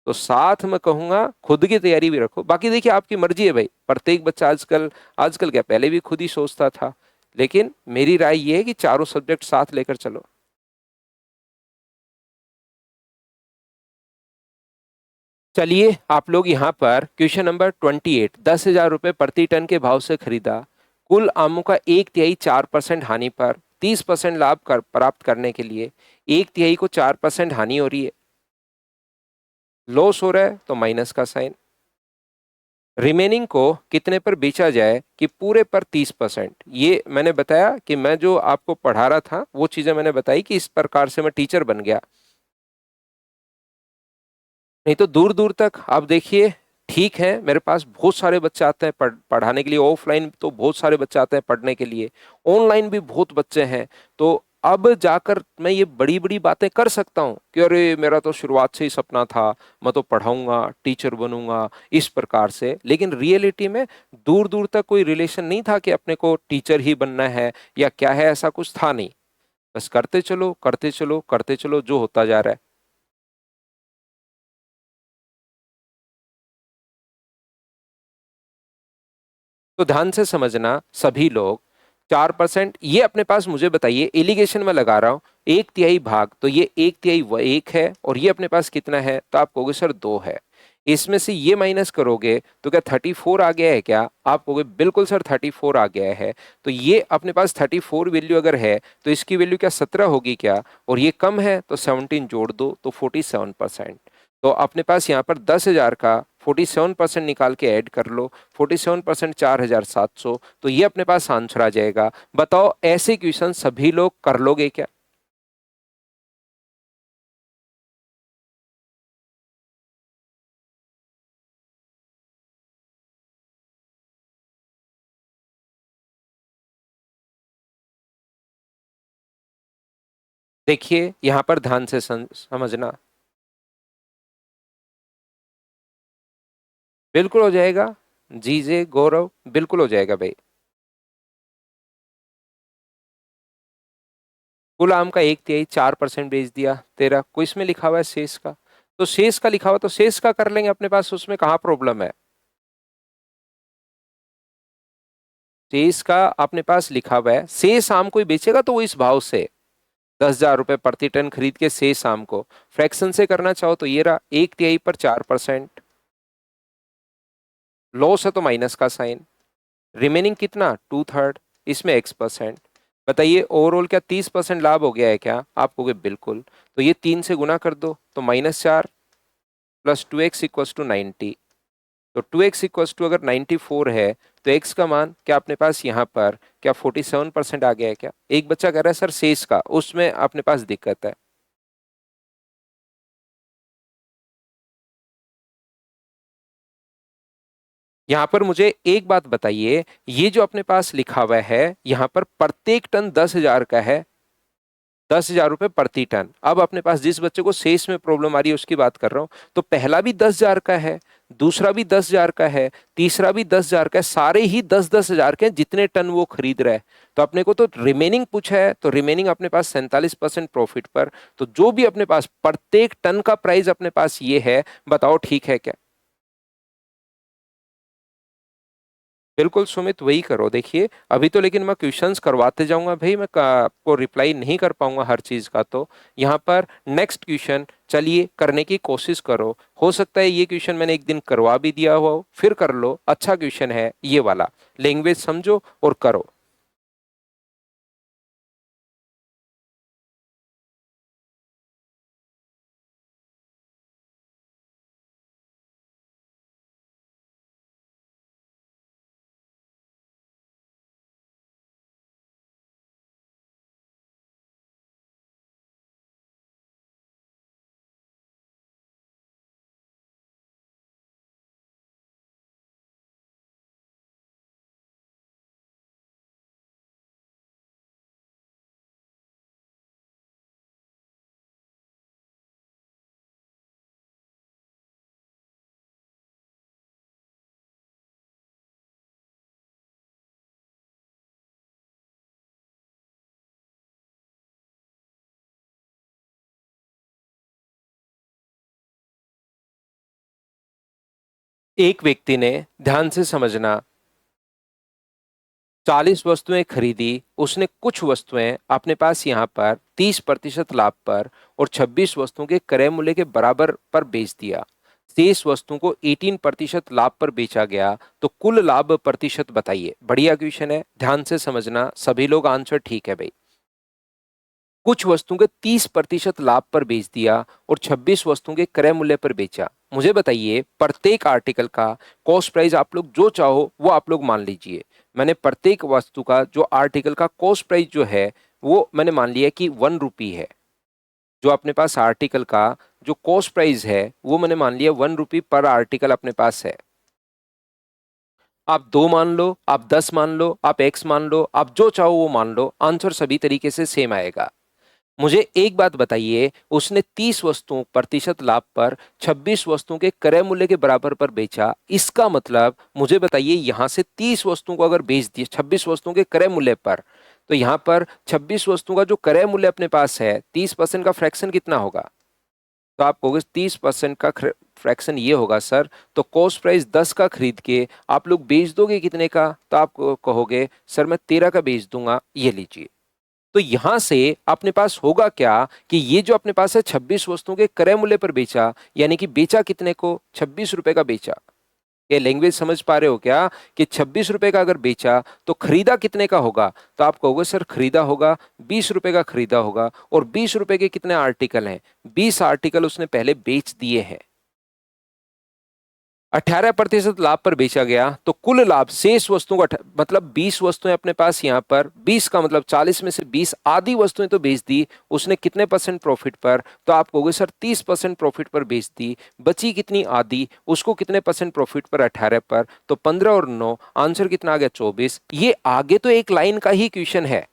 तो साथ में कहूंगा, खुद की तैयारी भी रखो, बाकी देखिए आपकी मर्जी है भाई, प्रत्येक बच्चा आजकल, आजकल क्या, पहले भी खुद ही सोचता था, लेकिन मेरी राय ये है कि चारों सब्जेक्ट साथ लेकर चलो। चलिए, आप लोग यहाँ पर क्वेश्चन नंबर 28, 10,000 रुपये प्रति टन के भाव से खरीदा, कुल आमों का एक तिहाई 4% हानि पर 30% लाभ प्राप्त करने के लिए एक तिहाई को 4% हानि हो रही है, लॉस हो रहा है तो माइनस का साइन। रिमेनिंग को कितने पर बेचा जाए कि पूरे पर 30%। ये मैंने बताया कि मैं जो आपको पढ़ा रहा था वो चीजें मैंने बताई कि इस प्रकार से मैं टीचर बन गया। नहीं तो दूर दूर तक आप देखिए, ठीक है, मेरे पास बहुत सारे बच्चे आते हैं पढ़ाने के लिए, ऑफलाइन तो बहुत सारे बच्चे आते हैं पढ़ने के लिए, ऑनलाइन भी बहुत बच्चे हैं। तो अब जाकर मैं ये बड़ी बड़ी बातें कर सकता हूँ कि अरे मेरा तो शुरुआत से ही सपना था, मैं तो पढ़ाऊंगा, टीचर बनूंगा, इस प्रकार से। लेकिन रियलिटी में दूर दूर तक कोई रिलेशन नहीं था कि अपने को टीचर ही बनना है या क्या है, ऐसा कुछ था नहीं। बस करते चलो, करते चलो, करते चलो, जो होता जा रहा है। तो ध्यान से समझना सभी लोग, 4%, ये अपने पास मुझे बताइए, एलिगेशन में लगा रहा हूं, एक तिहाई भाग, तो ये एक तिहाई वो एक है, और ये अपने पास कितना है, तो आप कहोगे सर 2 है। इसमें से ये माइनस करोगे तो क्या 34 आ गया है क्या, आप कहोगे बिल्कुल सर 34 आ गया है। तो ये अपने पास 34 वैल्यू अगर है, तो इसकी वैल्यू क्या 17 होगी क्या, और ये कम है तो 17 जोड़ दो तो 47%। तो अपने पास यहाँ पर 10,000 का 47% निकाल के ऐड कर लो, 47% 4,700, तो ये अपने पास आंसर आ जाएगा। बताओ ऐसे क्वेश्चन सभी लोग कर लोगे क्या? देखिए यहाँ पर ध्यान से समझना, बिल्कुल हो जाएगा। जी जे गौरव, बिल्कुल हो जाएगा भाई। कुल आम का एक तिहाई 4% बेच दिया, तेरा को इसमें लिखा हुआ है शेष का, तो शेष का लिखा हुआ तो शेष का कर लेंगे अपने पास, उसमें कहाँ प्रॉब्लम है। शेष का अपने पास लिखा हुआ है, शेष आम कोई बेचेगा तो वो इस भाव से 10,000 रुपये प्रति टन खरीद के शेष आम को फ्रैक्शन से करना चाहो तो ये रहा, एक तिहाई पर 4%, लॉस है तो माइनस का साइन, रिमेनिंग कितना 2/3, इसमें X%। बताइए ओवरऑल क्या 30% लाभ हो गया है क्या, आप कहोगे बिल्कुल। तो ये 3 से गुना कर दो तो -4 प्लस 2x इक्वस टू 90। तो 2x इक्वस टू अगर 94 है, तो x का मान क्या अपने पास यहाँ पर क्या 47% आ गया है क्या? एक बच्चा कह रहा है सर शेष का, उसमें अपने पास दिक्कत है। यहाँ पर मुझे एक बात बताइए, ये जो अपने पास लिखा हुआ है यहाँ पर प्रत्येक टन 10,000 का है, 10,000 रुपये प्रति टन। अब अपने पास जिस बच्चे को शेष में प्रॉब्लम आ रही है उसकी बात कर रहा हूं, तो पहला भी 10,000 का है, दूसरा भी 10,000 का है, तीसरा भी 10,000 का है, सारे ही 10-10,000 के हैं जितने टन वो खरीद रहा है। तो अपने को तो रिमेनिंग पूछा है, तो रिमेनिंग अपने पास 47% प्रॉफिट पर, तो जो भी अपने पास प्रत्येक टन का प्राइस अपने पास ये है, बताओ ठीक है क्या? बिल्कुल सुमित, वही करो। देखिए अभी तो लेकिन मैं क्वेश्चंस करवाते जाऊंगा भाई, मैं आपको रिप्लाई नहीं कर पाऊंगा हर चीज का। तो यहाँ पर नेक्स्ट क्वेश्चन चलिए करने की कोशिश करो। हो सकता है ये क्वेश्चन मैंने एक दिन करवा भी दिया हुआ हो, फिर कर लो। अच्छा क्वेश्चन है ये वाला, लैंग्वेज समझो और करो। एक व्यक्ति ने, ध्यान से समझना, 40 वस्तुएं खरीदी। उसने कुछ वस्तुएं अपने पास यहाँ पर 30% लाभ पर और 26 वस्तुओं के क्रय मूल्य के बराबर पर बेच दिया। शेष वस्तुओं को 18% लाभ पर बेचा गया, तो कुल लाभ प्रतिशत बताइए। बढ़िया क्वेश्चन है, ध्यान से समझना। सभी लोग आंसर ठीक है भाई। कुछ वस्तुओं के 30% लाभ पर बेच दिया और 26 वस्तुओं के क्रय मूल्य पर बेचा। मुझे बताइए प्रत्येक आर्टिकल का कॉस्ट प्राइस आप लोग जो चाहो वो आप लोग मान लीजिए। मैंने प्रत्येक वस्तु का जो आर्टिकल का कॉस्ट प्राइस जो है वो मैंने मान लिया कि 1 रुपी है। जो अपने पास आर्टिकल का जो कॉस्ट प्राइस है वो मैंने मान लिया 1 रुपी पर आर्टिकल अपने पास है। आप 2 मान लो, आप 10 मान लो, आप एक्स मान लो, आप जो चाहो वो मान लो, आंसर सभी तरीके से सेम आएगा। मुझे एक बात बताइए, उसने 30 वस्तुओं प्रतिशत लाभ पर 26 वस्तुओं के क्रय मूल्य के बराबर पर बेचा। इसका मतलब मुझे बताइए यहां से 30 वस्तुओं को अगर बेच दिए 26 वस्तुओं के क्रय मूल्य पर, तो यहां पर 26 वस्तुओं का जो क्रय मूल्य अपने पास है 30% का फ्रैक्शन कितना होगा? तो आप कहोगे 30% का फ्रैक्शन ये होगा सर, तो कॉस्ट प्राइस 10 का खरीद के आप लोग बेच दोगे कितने का? तो आप कहोगे सर मैं 13 का बेच दूंगा, ये लीजिए। तो यहां से अपने पास होगा क्या कि ये जो अपने पास है 26 वस्तुओं के क्रय मूल्य पर बेचा, यानी कि बेचा कितने को? 26 रुपए का बेचा। ये लैंग्वेज समझ पा रहे हो क्या कि 26 रुपए का अगर बेचा तो खरीदा कितने का होगा? तो आप कहोगे सर खरीदा होगा 20 रुपए का खरीदा होगा। और 20 रुपए के कितने आर्टिकल हैं? 20 आर्टिकल उसने पहले बेच दिए हैं। 18% लाभ पर बेचा गया, तो कुल लाभ शेष वस्तुओं का मतलब 20 वस्तुएं अपने पास यहाँ पर, 20 का मतलब 40 में से 20 आधी वस्तुएं तो बेच दी उसने। कितने परसेंट प्रॉफिट पर? तो आप कहोगे सर 30% प्रॉफिट पर बेच दी। बची कितनी आधी, उसको कितने परसेंट प्रॉफिट पर? 18 पर। तो 15 और 9, आंसर कितना आ गया? 24। ये आगे तो एक लाइन का ही क्वेश्चन है,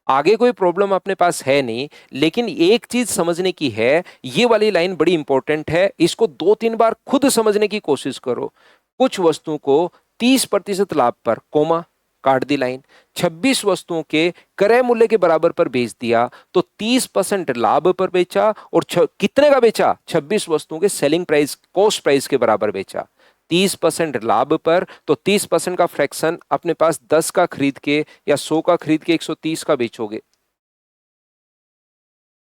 आगे कोई प्रॉब्लम अपने पास है नहीं, लेकिन एक चीज समझने की है, ये वाली लाइन बड़ी इंपॉर्टेंट है, इसको 2-3 बार खुद समझने की कोशिश करो। कुछ वस्तुओं को 30% लाभ पर, कोमा, काट दी लाइन, 26 वस्तुओं के क्रय मूल्य के बराबर पर बेच दिया, तो 30% लाभ पर बेचा और कितने का बेचा? 26 वस्तुओं के सेलिंग प्राइस, कॉस्ट प्राइस के बराबर बेचा। 30% लाभ पर, तो 30% का फ्रैक्शन अपने पास 10 का खरीद के या 100 का खरीद के 130 का बेचोगे।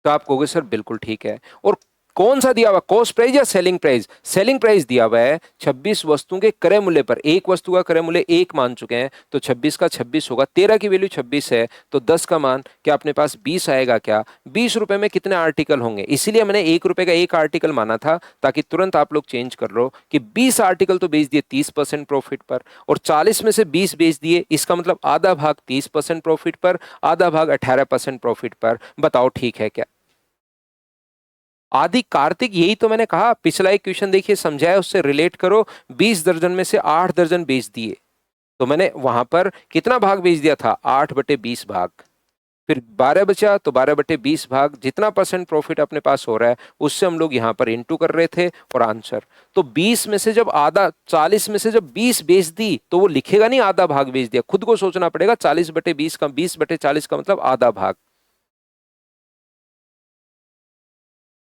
तो आप कहोगे सर बिल्कुल ठीक है। और कौन सा दिया हुआ, कॉस्ट प्राइस या सेलिंग प्राइस? सेलिंग प्राइस दिया हुआ है 26 वस्तुओं के क्रय मूल्य पर। एक वस्तु का क्रय मूल्य 1 मान चुके हैं, तो 26 का 26 होगा। 13 की वैल्यू 26 है, तो 10 का मान क्या अपने पास 20 आएगा क्या? 20 रुपए में कितने आर्टिकल होंगे? इसीलिए मैंने 1 रुपए का एक आर्टिकल माना था, ताकि तुरंत आप लोग चेंज कर लो कि 20 आर्टिकल तो बेच दिए 30% प्रॉफिट पर, और 40 में से 20 बेच दिए, इसका मतलब आधा भाग 30% प्रॉफिट पर, आधा भाग 18% प्रॉफिट पर। बताओ ठीक है क्या? आदि कार्तिक, यही तो मैंने कहा। पिछला एक क्वेश्चन देखिए समझाया, उससे रिलेट करो। 20 दर्जन में से 8 दर्जन बेच दिए, तो मैंने वहां पर कितना भाग बेच दिया था? 8/20 भाग। फिर 12 बचा तो 12/20 भाग जितना परसेंट प्रॉफिट अपने पास हो रहा है उससे हम लोग यहाँ पर इंटू कर रहे थे और आंसर। तो 20 में से जब आधा, 40 में से जब 20 बेच दी तो वो लिखेगा नहीं आधा भाग बेच दिया, खुद को सोचना पड़ेगा। 40/20 का 20/40 का मतलब आधा भाग।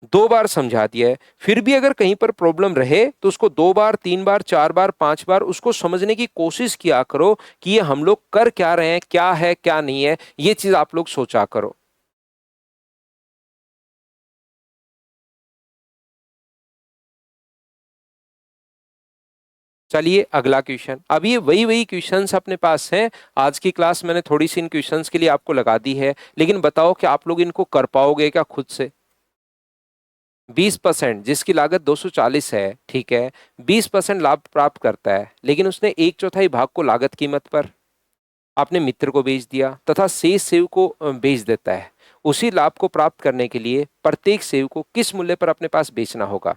दो बार समझा दिया है, फिर भी अगर कहीं पर प्रॉब्लम रहे तो उसको 2 बार, 3 बार, 4 बार, 5 बार उसको समझने की कोशिश किया करो कि ये हम लोग कर क्या रहे हैं, क्या है क्या नहीं है, ये चीज आप लोग सोचा करो। चलिए अगला क्वेश्चन। अब ये वही वही क्वेश्चंस अपने पास हैं। आज की क्लास मैंने थोड़ी सी इन क्वेश्चंस के लिए आपको लगा दी है, लेकिन बताओ कि आप लोग इनको कर पाओगे क्या खुद से? 20% जिसकी लागत 240 है, ठीक है, 20% लाभ प्राप्त करता है, लेकिन उसने एक चौथाई भाग को लागत कीमत पर अपने मित्र को बेच दिया तथा शेष सेव को बेच देता है। उसी लाभ को प्राप्त करने के लिए प्रत्येक सेव को किस मूल्य पर अपने पास बेचना होगा?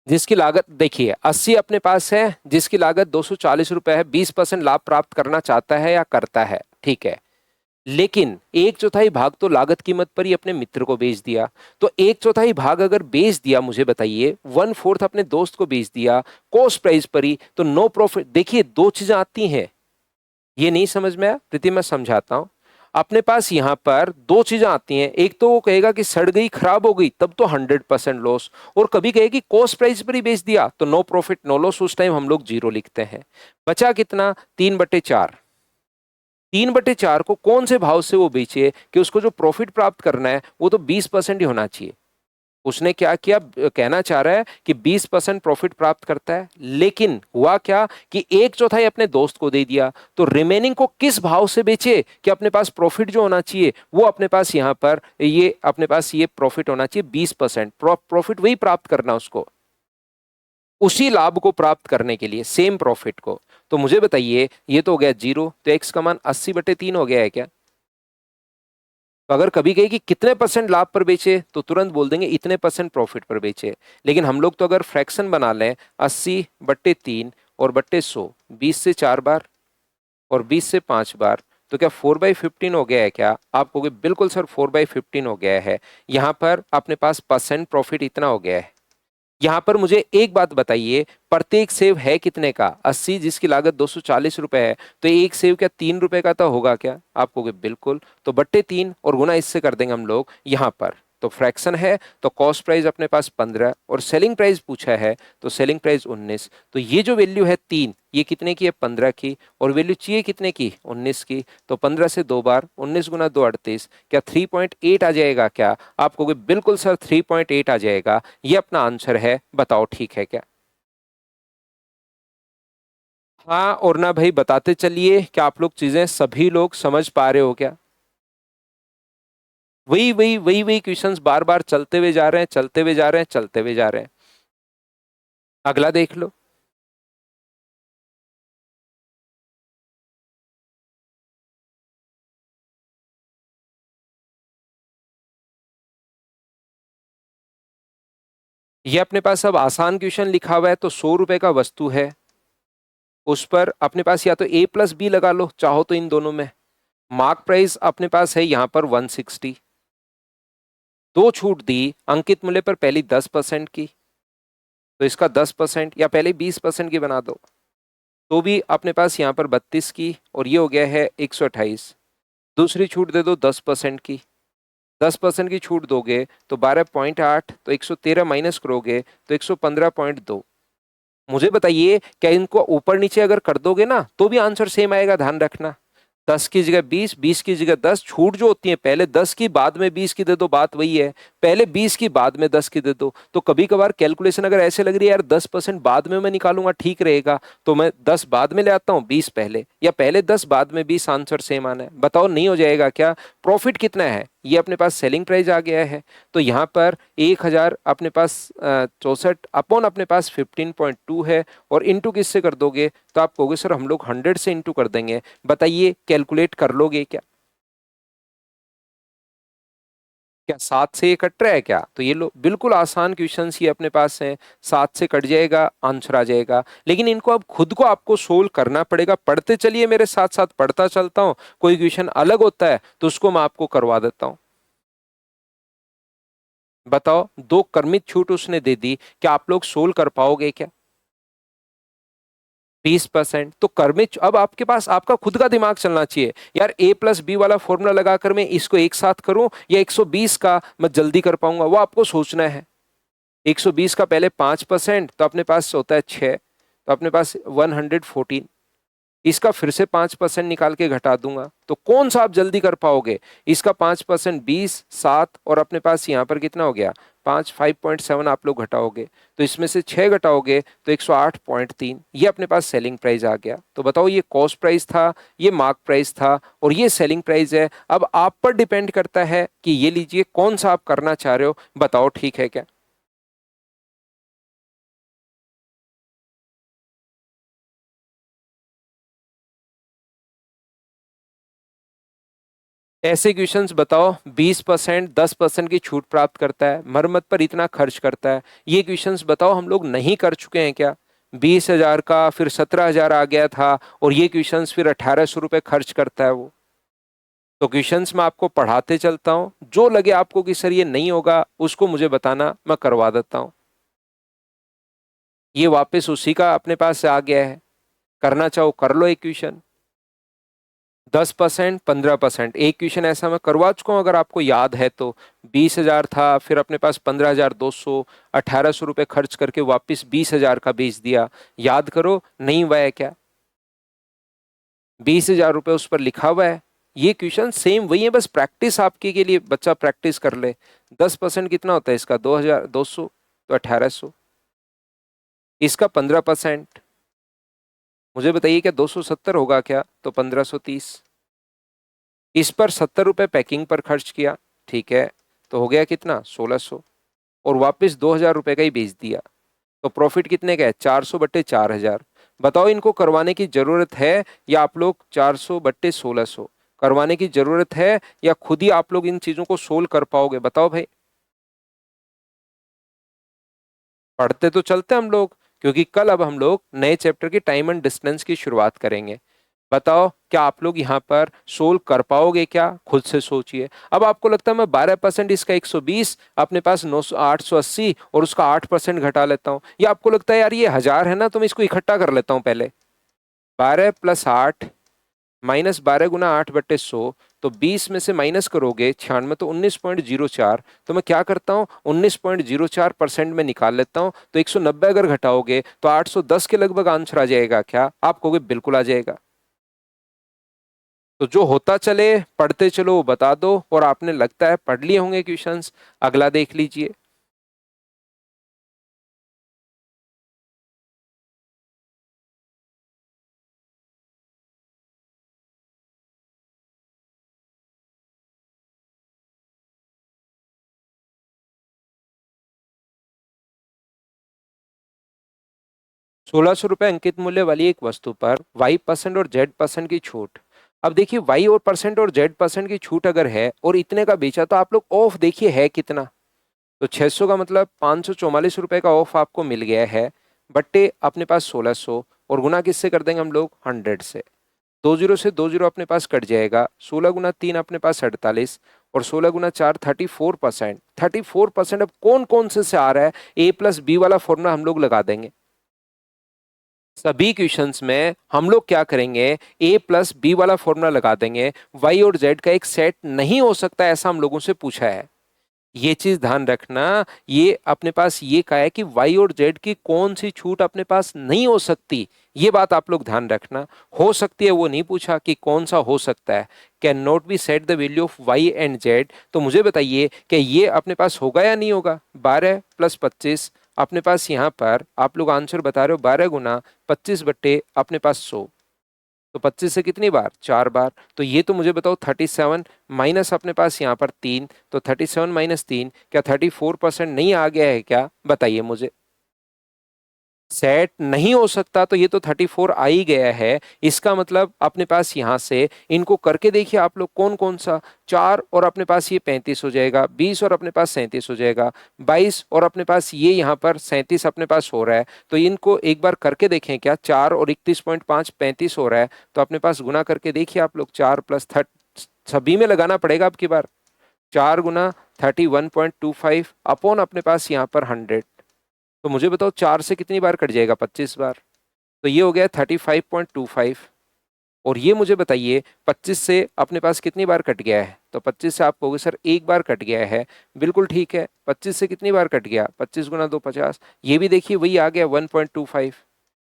जिसकी लागत देखिए 80 अपने पास है, जिसकी लागत 240 रुपए है, 20% लाभ प्राप्त करना चाहता है या करता है, ठीक है, लेकिन एक चौथाई भाग तो लागत कीमत पर ही अपने मित्र को बेच दिया। तो एक चौथाई भाग अगर बेच दिया, मुझे बताइए 1/4 अपने दोस्त को बेच दिया कॉस्ट प्राइस पर ही, तो नो प्रॉफिट। देखिए दो चीजें आती हैं, ये नहीं समझ में आया प्रीति? मैं समझाता हूं। अपने पास यहां पर दो चीजें आती हैं, एक तो वो कहेगा कि सड़ गई, खराब हो गई, तब तो 100% लॉस, और कभी कहेगी कॉस्ट प्राइस पर ही बेच दिया तो नो प्रॉफिट नो लॉस, उस टाइम हम लोग जीरो लिखते हैं। बचा कितना? 3/4। 3/4 को कौन से भाव से वो बेचे कि उसको जो प्रॉफिट प्राप्त करना है वो तो 20% ही होना चाहिए। उसने क्या किया, कहना चाह रहा है कि 20% प्रॉफिट प्राप्त करता है, लेकिन हुआ क्या कि एक चौथाई अपने दोस्त को दे दिया, तो रिमेनिंग को किस भाव से बेचे कि अपने पास प्रॉफिट जो होना चाहिए वो अपने पास यहां पर ये अपने पास ये प्रॉफिट होना चाहिए 20%। प्रॉफिट वही प्राप्त करना उसको, उसी लाभ को प्राप्त करने के लिए, सेम प्रॉफिट को। तो मुझे बताइए ये तो हो गया जीरो, तो एक्स का मान 80/3 हो गया है क्या? तो अगर कभी कहे कि कितने परसेंट लाभ पर बेचे तो तुरंत बोल देंगे इतने परसेंट प्रॉफिट पर बेचे। लेकिन हम लोग तो अगर फ्रैक्शन बना लें 80/3 और बट्टे 100, 20 से 4 बार और 20 से 5 बार, तो क्या 4/15 हो गया है क्या? आप कहोगे बिल्कुल सर 4/15 हो गया है। यहां पर अपने पास परसेंट प्रॉफिट इतना हो गया है। यहां पर मुझे एक बात बताइए, प्रत्येक सेव है कितने का? 80, जिसकी लागत 240 रुपए है, तो एक सेव क्या 3 रुपए का तो होगा क्या? आप कहोगे बिल्कुल। तो बट्टे 3 और गुना इससे कर देंगे हम लोग यहां पर। तो फ्रैक्शन है तो कॉस्ट प्राइस अपने पास 15 और सेलिंग प्राइस पूछा है तो सेलिंग प्राइस 19। तो ये जो वैल्यू है 3, ये कितने की है? 15 की। और वैल्यू चाहिए कितने की? 19 की। तो 15 से 2 बार, 19 गुना 2 38, क्या 3.8 आ जाएगा क्या? आप कहोगे बिल्कुल सर 3.8 आ जाएगा, ये अपना आंसर है। बताओ ठीक है क्या? हाँ और ना भाई, बताते चलिए क्या आप लोग चीजें सभी लोग समझ पा रहे हो क्या? वही वही वही वही क्वेश्चंस बार बार चलते हुए जा रहे हैं, चलते हुए जा रहे हैं, चलते हुए जा रहे हैं। अगला देख लो। ये अपने पास अब आसान क्वेश्चन लिखा हुआ है, तो 100 रुपए का वस्तु है, उस पर अपने पास या तो A+B लगा लो, चाहो तो इन दोनों में। मार्क प्राइस अपने पास है यहाँ पर 160। दो छूट दी अंकित मूल्य पर, पहली 10% की, तो इसका 10%, या पहले 20% की बना दो, तो भी अपने पास यहाँ पर 32 की, और ये हो गया है 128। दूसरी छूट दे दो 10% की, 10% की छूट दोगे तो 12.8, तो 113 माइनस करोगे तो 115.2। मुझे बताइए क्या इनको ऊपर नीचे अगर कर दोगे ना तो भी आंसर सेम आएगा? ध्यान रखना। 10 की जगह 20, 20 की जगह 10, छूट जो होती है पहले 10 की बाद में 20 की दे दो, बात वही है। पहले 20 की बाद में 10 की दे दो। तो कभी कभार कैलकुलेशन अगर ऐसे लग रही है यार 10% बाद में मैं निकालूंगा ठीक रहेगा, तो मैं 10 बाद में ले आता हूँ, 20 पहले, या पहले 10 बाद में 20, आंसर सेम आना है। बताओ नहीं हो जाएगा क्या? प्रॉफिट कितना है? ये अपने पास सेलिंग प्राइस आ गया है, तो यहाँ पर 1000 अपने पास 64 अपॉन अपने पास 15.2 है, और इंटू किससे कर दोगे तो आप कहोगे सर हम लोग 100 से इंटू कर देंगे। बताइए कैलकुलेट कर लोगे क्या? क्या 7 से ये कट रहा है क्या? तो ये लो, बिल्कुल आसान क्वेश्चंस ये अपने पास हैं। 7 से कट जाएगा, आंसर आ जाएगा। लेकिन इनको अब खुद को आपको सोल्व करना पड़ेगा। पढ़ते चलिए, मेरे साथ साथ पढ़ता चलता हूं। कोई क्वेश्चन अलग होता है तो उसको मैं आपको करवा देता हूं। बताओ, दो क्रमिक छूट उसने दे दी, क्या आप लोग सोल्व कर पाओगे क्या? 20%। तो कर्मित, अब आपके पास आपका खुद का दिमाग चलना चाहिए यार। ए प्लस बी वाला फॉर्मूला लगाकर मैं इसको एक साथ करूं या 120 का मैं जल्दी कर पाऊंगा, वो आपको सोचना है। 120 का पहले 5% तो अपने पास होता है 6, तो अपने पास 114। इसका फिर से 5% निकाल के घटा दूंगा, तो कौन सा आप जल्दी कर पाओगे? इसका 5% 20, 7, और अपने पास यहाँ पर कितना हो गया? 5, 5.7 आप लोग घटाओगे, तो इसमें से 6 घटाओगे तो 108.3। ये अपने पास सेलिंग प्राइस आ गया। तो बताओ, ये कॉस्ट प्राइस था, ये मार्क प्राइस था, और ये सेलिंग प्राइस है। अब आप पर डिपेंड करता है कि ये लीजिए कौन सा आप करना चाह रहे हो। बताओ ठीक है क्या? ऐसे क्वेश्चंस बताओ, 20%, 10% की छूट प्राप्त करता है, मरम्मत पर इतना खर्च करता है। ये क्वेश्चंस बताओ हम लोग नहीं कर चुके हैं क्या? 20,000 का फिर 17,000 आ गया था, और ये क्वेश्चंस फिर 1,800 रुपये खर्च करता है वो। तो क्वेश्चंस मैं आपको पढ़ाते चलता हूँ, जो लगे आपको कि सर ये नहीं होगा, उसको मुझे बताना, मैं करवा देता हूँ। ये वापस उसी का अपने पास से आ गया है। करना चाहो कर लो एक क्वेश्चन। 10%, 15%, एक क्वेश्चन ऐसा मैं करवा चुका हूं, अगर आपको याद है तो। 20,000 था, फिर अपने पास 15,200, 1,800 रुपये खर्च करके वापस 20,000 का बेच दिया। याद करो, नहीं हुआ है क्या? 20,000 रुपये उस पर लिखा हुआ है। ये क्वेश्चन सेम वही है, बस प्रैक्टिस आपके के लिए बच्चा प्रैक्टिस कर ले। 10% कितना होता है इसका? 2,200, तो 1,800। इसका 15%, मुझे बताइए क्या 270 होगा क्या? तो 1,530। इस पर 70 रुपये पैकिंग पर खर्च किया, ठीक है, तो हो गया कितना? 1,600। और वापस 2,000 रुपये का ही बेच दिया, तो प्रॉफिट कितने का है? 400/4,000। बताओ, इनको करवाने की जरूरत है या आप लोग 400/1,600 करवाने की जरूरत है, या खुद ही आप लोग इन चीजों को सोल्व कर पाओगे? बताओ भाई। पढ़ते तो चलते हम लोग, क्योंकि कल अब हम लोग नए चैप्टर की टाइम एंड डिस्टेंस की शुरुआत करेंगे। बताओ, क्या आप लोग यहाँ पर सोल्व कर पाओगे क्या? खुद से सोचिए। अब आपको लगता है मैं 12%, इसका 120, अपने पास 900, 880, और उसका 8% घटा लेता हूँ। या आपको लगता है यार ये 1,000 है ना, तो मैं इसको इकट्ठा कर लेता हूँ पहले। 12+8 -12 × 8/100, तो 20 में से माइनस करोगे 96, तो 19.04। तो मैं क्या करता हूँ, 19.04% में निकाल लेता हूँ। तो 190 अगर घटाओगे तो 810 के लगभग आंसर आ जाएगा क्या? आप कहोगे बिल्कुल आ जाएगा। तो जो होता चले पढ़ते चलो वो बता दो, और आपने लगता है पढ़ लिए होंगे क्वेश्चंस। अगला देख लीजिए। 1,600 रुपये अंकित मूल्य वाली एक वस्तु पर Y% और Z% की छूट। अब देखिए, Y और परसेंट और Z% की छूट अगर है और इतने का बेचा, तो आप लोग ऑफ देखिए है कितना। तो 600 का मतलब 544 रुपए का ऑफ आपको मिल गया है, बट्टे अपने पास 1,600, और गुना किससे कर देंगे हम लोग? 100 से। 20 से 20 अपने पास कट जाएगा। 16 × 3 अपने पास 48, और 16 × 4 34%। 34%। अब कौन कौन से आ रहा है? A प्लस बी वाला फॉर्मूला हम लोग लगा देंगे। सभी क्वेश्चंस में हम लोग क्या करेंगे? A प्लस बी वाला फॉर्मूला लगा देंगे। Y और Z का एक सेट नहीं हो सकता, ऐसा हम लोगों से पूछा है। ये चीज ध्यान रखना। ये अपने पास ये कहा है कि Y और Z की कौन सी छूट अपने पास नहीं हो सकती, ये बात आप लोग ध्यान रखना। हो सकती है वो नहीं पूछा कि कौन सा हो सकता है। Can not be set the value of Y and Z। तो मुझे बताइए कि ये अपने पास होगा या नहीं होगा? 12+25, अपने पास यहाँ पर आप लोग आंसर बता रहे हो 12 × 25 बट्टे अपने पास 100। तो 25 से कितनी बार? 4 बार। तो ये तो मुझे बताओ 37 माइनस अपने पास यहाँ पर 3, तो 37 - 3, क्या 34% नहीं आ गया है क्या? बताइए मुझे। सेट नहीं हो सकता तो ये तो 34 आ ही गया है। इसका मतलब अपने पास यहां से इनको करके देखिए आप लोग, कौन कौन सा। 4 और अपने पास ये 35 हो जाएगा, 20 और अपने पास 37 हो जाएगा, 22 और अपने पास ये यहाँ पर 37 अपने पास हो रहा है। तो इनको एक बार करके देखें क्या, 4 और 31.5 35 हो रहा है, तो अपने पास गुना करके देखिए आप लोग, 4 प्लस 30, सभी में लगाना पड़ेगा अब की बार। 4 गुना 31.25 अपॉन अपने पास यहाँ पर 100। तो मुझे बताओ 4 से कितनी बार कट जाएगा, 25 बार। तो ये हो गया 35.25। और ये मुझे बताइए 25 से अपने पास कितनी बार कट गया है, तो 25 से आप कहोगे सर एक बार कट गया है। बिल्कुल ठीक है, 25 से कितनी बार कट गया, 25 गुना 2 50। ये भी देखिए वही आ गया 1.25।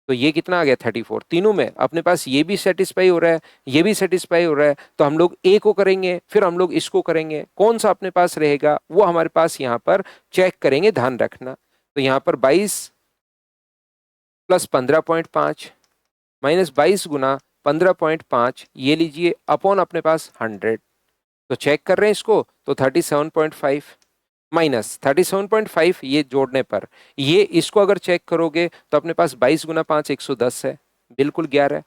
तो ये कितना आ गया 34। तीनों में अपने पास ये भी सेटिस्फाई हो रहा है, ये भी सेटिस्फाई हो रहा है। तो हम लोग ए को करेंगे, फिर हम लोग इसको करेंगे, कौन सा अपने पास रहेगा वो हमारे पास यहाँ पर चेक करेंगे, ध्यान रखना। तो यहाँ पर 22 प्लस 15.5 माइनस 22 गुना 15.5, ये लीजिए अपॉन अपने पास 100। तो चेक कर रहे हैं इसको, तो 37.5 माइनस 37.5 ये जोड़ने पर, ये इसको अगर चेक करोगे तो अपने पास 22 गुना 5 110 है, बिल्कुल 11।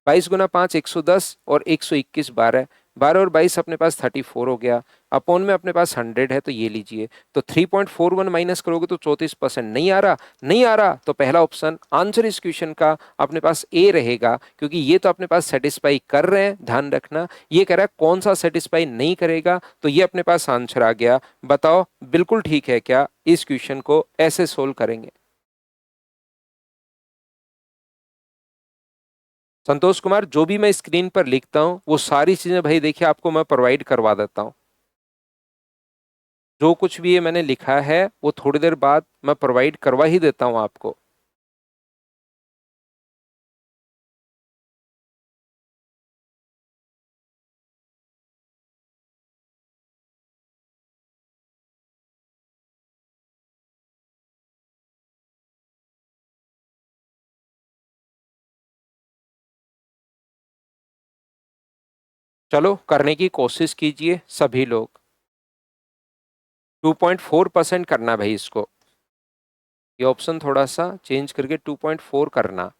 22 गुना 5 110 और 121 12, 12 और 22 अपने पास 34 हो गया। अपोन में अपने पास 100 है, तो ये लीजिए। तो 3.41 माइनस करोगे तो 34%। नहीं आ रहा, नहीं आ रहा, तो पहला ऑप्शन आंसर इस क्वेश्चन का अपने पास ए रहेगा, क्योंकि ये तो अपने पास सेटिस्फाई कर रहे हैं, ध्यान रखना। ये कह रहा है कौन सा सेटिस्फाई नहीं करेगा, तो ये अपने पास आंसर आ गया। बताओ बिल्कुल ठीक है क्या, इस क्वेश्चन को ऐसे सोल्व करेंगे। संतोष कुमार, जो भी मैं स्क्रीन पर लिखता हूं वो सारी चीजें भाई देखिए आपको मैं प्रोवाइड करवा देता हूं। जो कुछ भी ये मैंने लिखा है वो थोड़ी देर बाद मैं प्रोवाइड करवा ही देता हूं आपको। चलो करने की कोशिश कीजिए सभी लोग। 2.4% करना भाई इसको, ये ऑप्शन थोड़ा सा चेंज करके 2.4 करना।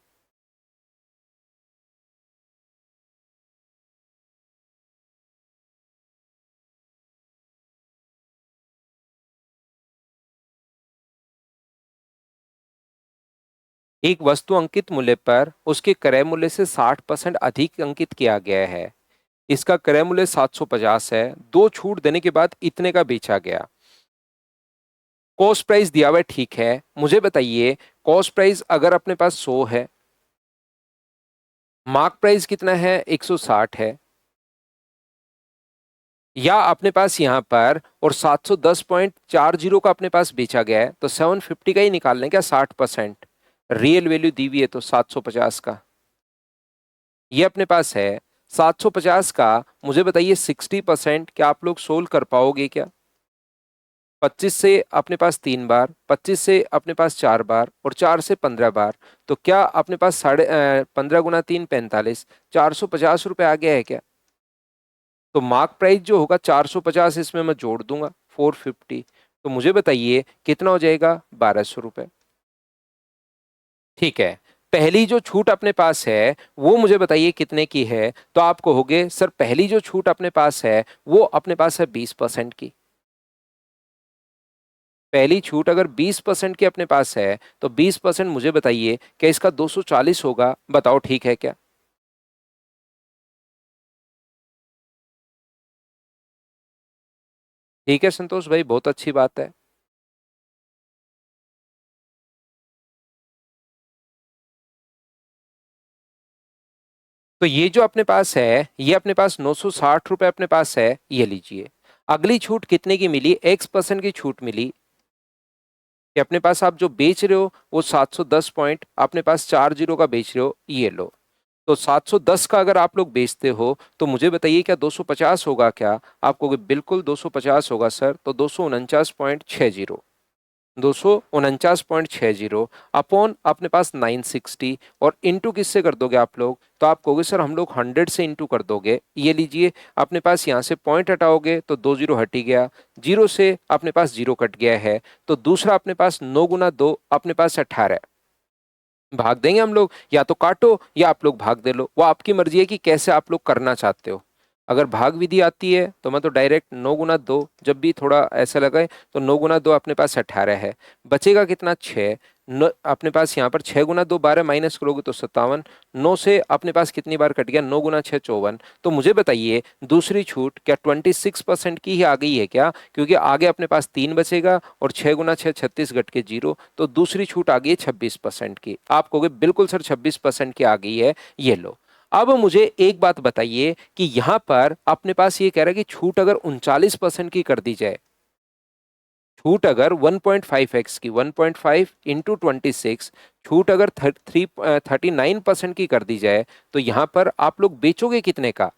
एक वस्तु अंकित मूल्य पर उसके क्रय मूल्य से 60% अधिक अंकित किया गया है। इसका क्रय मूल्य 750 है, दो छूट देने के बाद इतने का बेचा गया। कॉस्ट प्राइस दिया हुआ है, ठीक है। मुझे बताइए कॉस्ट प्राइस अगर अपने पास 100 है, मार्क प्राइस कितना है 160 है, या अपने पास यहां पर और 710.40 का अपने पास बेचा गया है, तो 750 का ही निकाल लें क्या 60%। रियल वैल्यू दी हुई है तो 750 का ये अपने पास है। 750 का मुझे बताइए 60%, क्या आप लोग सोल्व कर पाओगे क्या। 25 से अपने पास 3 बार, 25 से अपने पास 4 बार और 4 से 15 बार, तो क्या अपने पास 15 गुना 3 45, 450 रुपये आ गया है क्या। तो मार्क प्राइस जो होगा 450 इसमें मैं जोड़ दूंगा 450, तो मुझे बताइए कितना हो जाएगा 1200 रुपये। ठीक है, पहली जो छूट अपने पास है वो मुझे बताइए कितने की है, तो आप कहोगे सर पहली जो छूट अपने पास है वो अपने पास है 20% की। पहली छूट अगर 20% की अपने पास है तो 20% मुझे बताइए क्या इसका 240 होगा, बताओ ठीक है क्या। ठीक है संतोष भाई, बहुत अच्छी बात है। तो ये जो अपने पास है ये अपने पास 960 रुपये अपने पास है, ये लीजिए। अगली छूट कितने की मिली, X% की छूट मिली, कि अपने पास आप जो बेच रहे हो वो 710 पॉइंट अपने पास 40 का बेच रहे हो, ये लो। तो 710 का अगर आप लोग बेचते हो तो मुझे बताइए क्या 250 होगा क्या। आप कहोगे बिल्कुल 250 होगा सर, तो 249.60, 249.60 अपॉन अपने पास 960, और इंटू किससे कर दोगे आप लोग, तो आप कहोगे सर हम लोग 100 से इंटू कर दोगे। ये लीजिए अपने पास यहाँ से पॉइंट हटाओगे तो 2 जीरो हट ही गया, जीरो से अपने पास जीरो कट गया है। तो दूसरा अपने पास 9 गुना 2 अपने पास 18, भाग देंगे हम लोग, या तो काटो या आप लोग भाग दे लो, वो आपकी मर्जी है कि कैसे आप लोग करना चाहते हो। अगर भाग विधि आती है तो मैं तो डायरेक्ट 9 गुना 2, जब भी थोड़ा ऐसा लगे तो 9 गुना 2 अपने पास 18 है, बचेगा कितना 6। अपने पास यहाँ पर 6 गुना 2 12 माइनस करोगे तो 57। 9 से अपने पास कितनी बार कट गया, 9 गुना 6 54। तो मुझे बताइए दूसरी छूट क्या 26% की ही आ गई है क्या, क्योंकि आगे अपने पास 3 बचेगा और 6 गुना 6 36 घट के 0, तो दूसरी छूट आ गई है 26% की। आप कहोगे बिल्कुल सर 26% की आ गई है, ये लो। अब मुझे एक बात बताइए कि यहां पर अपने पास ये कह रहा है कि छूट अगर 39% की कर दी जाए, छूट अगर 1.5x की, 1.5 इंटू 26, छूट अगर 39% की कर दी जाए, तो यहां पर आप लोग बेचोगे कितने का?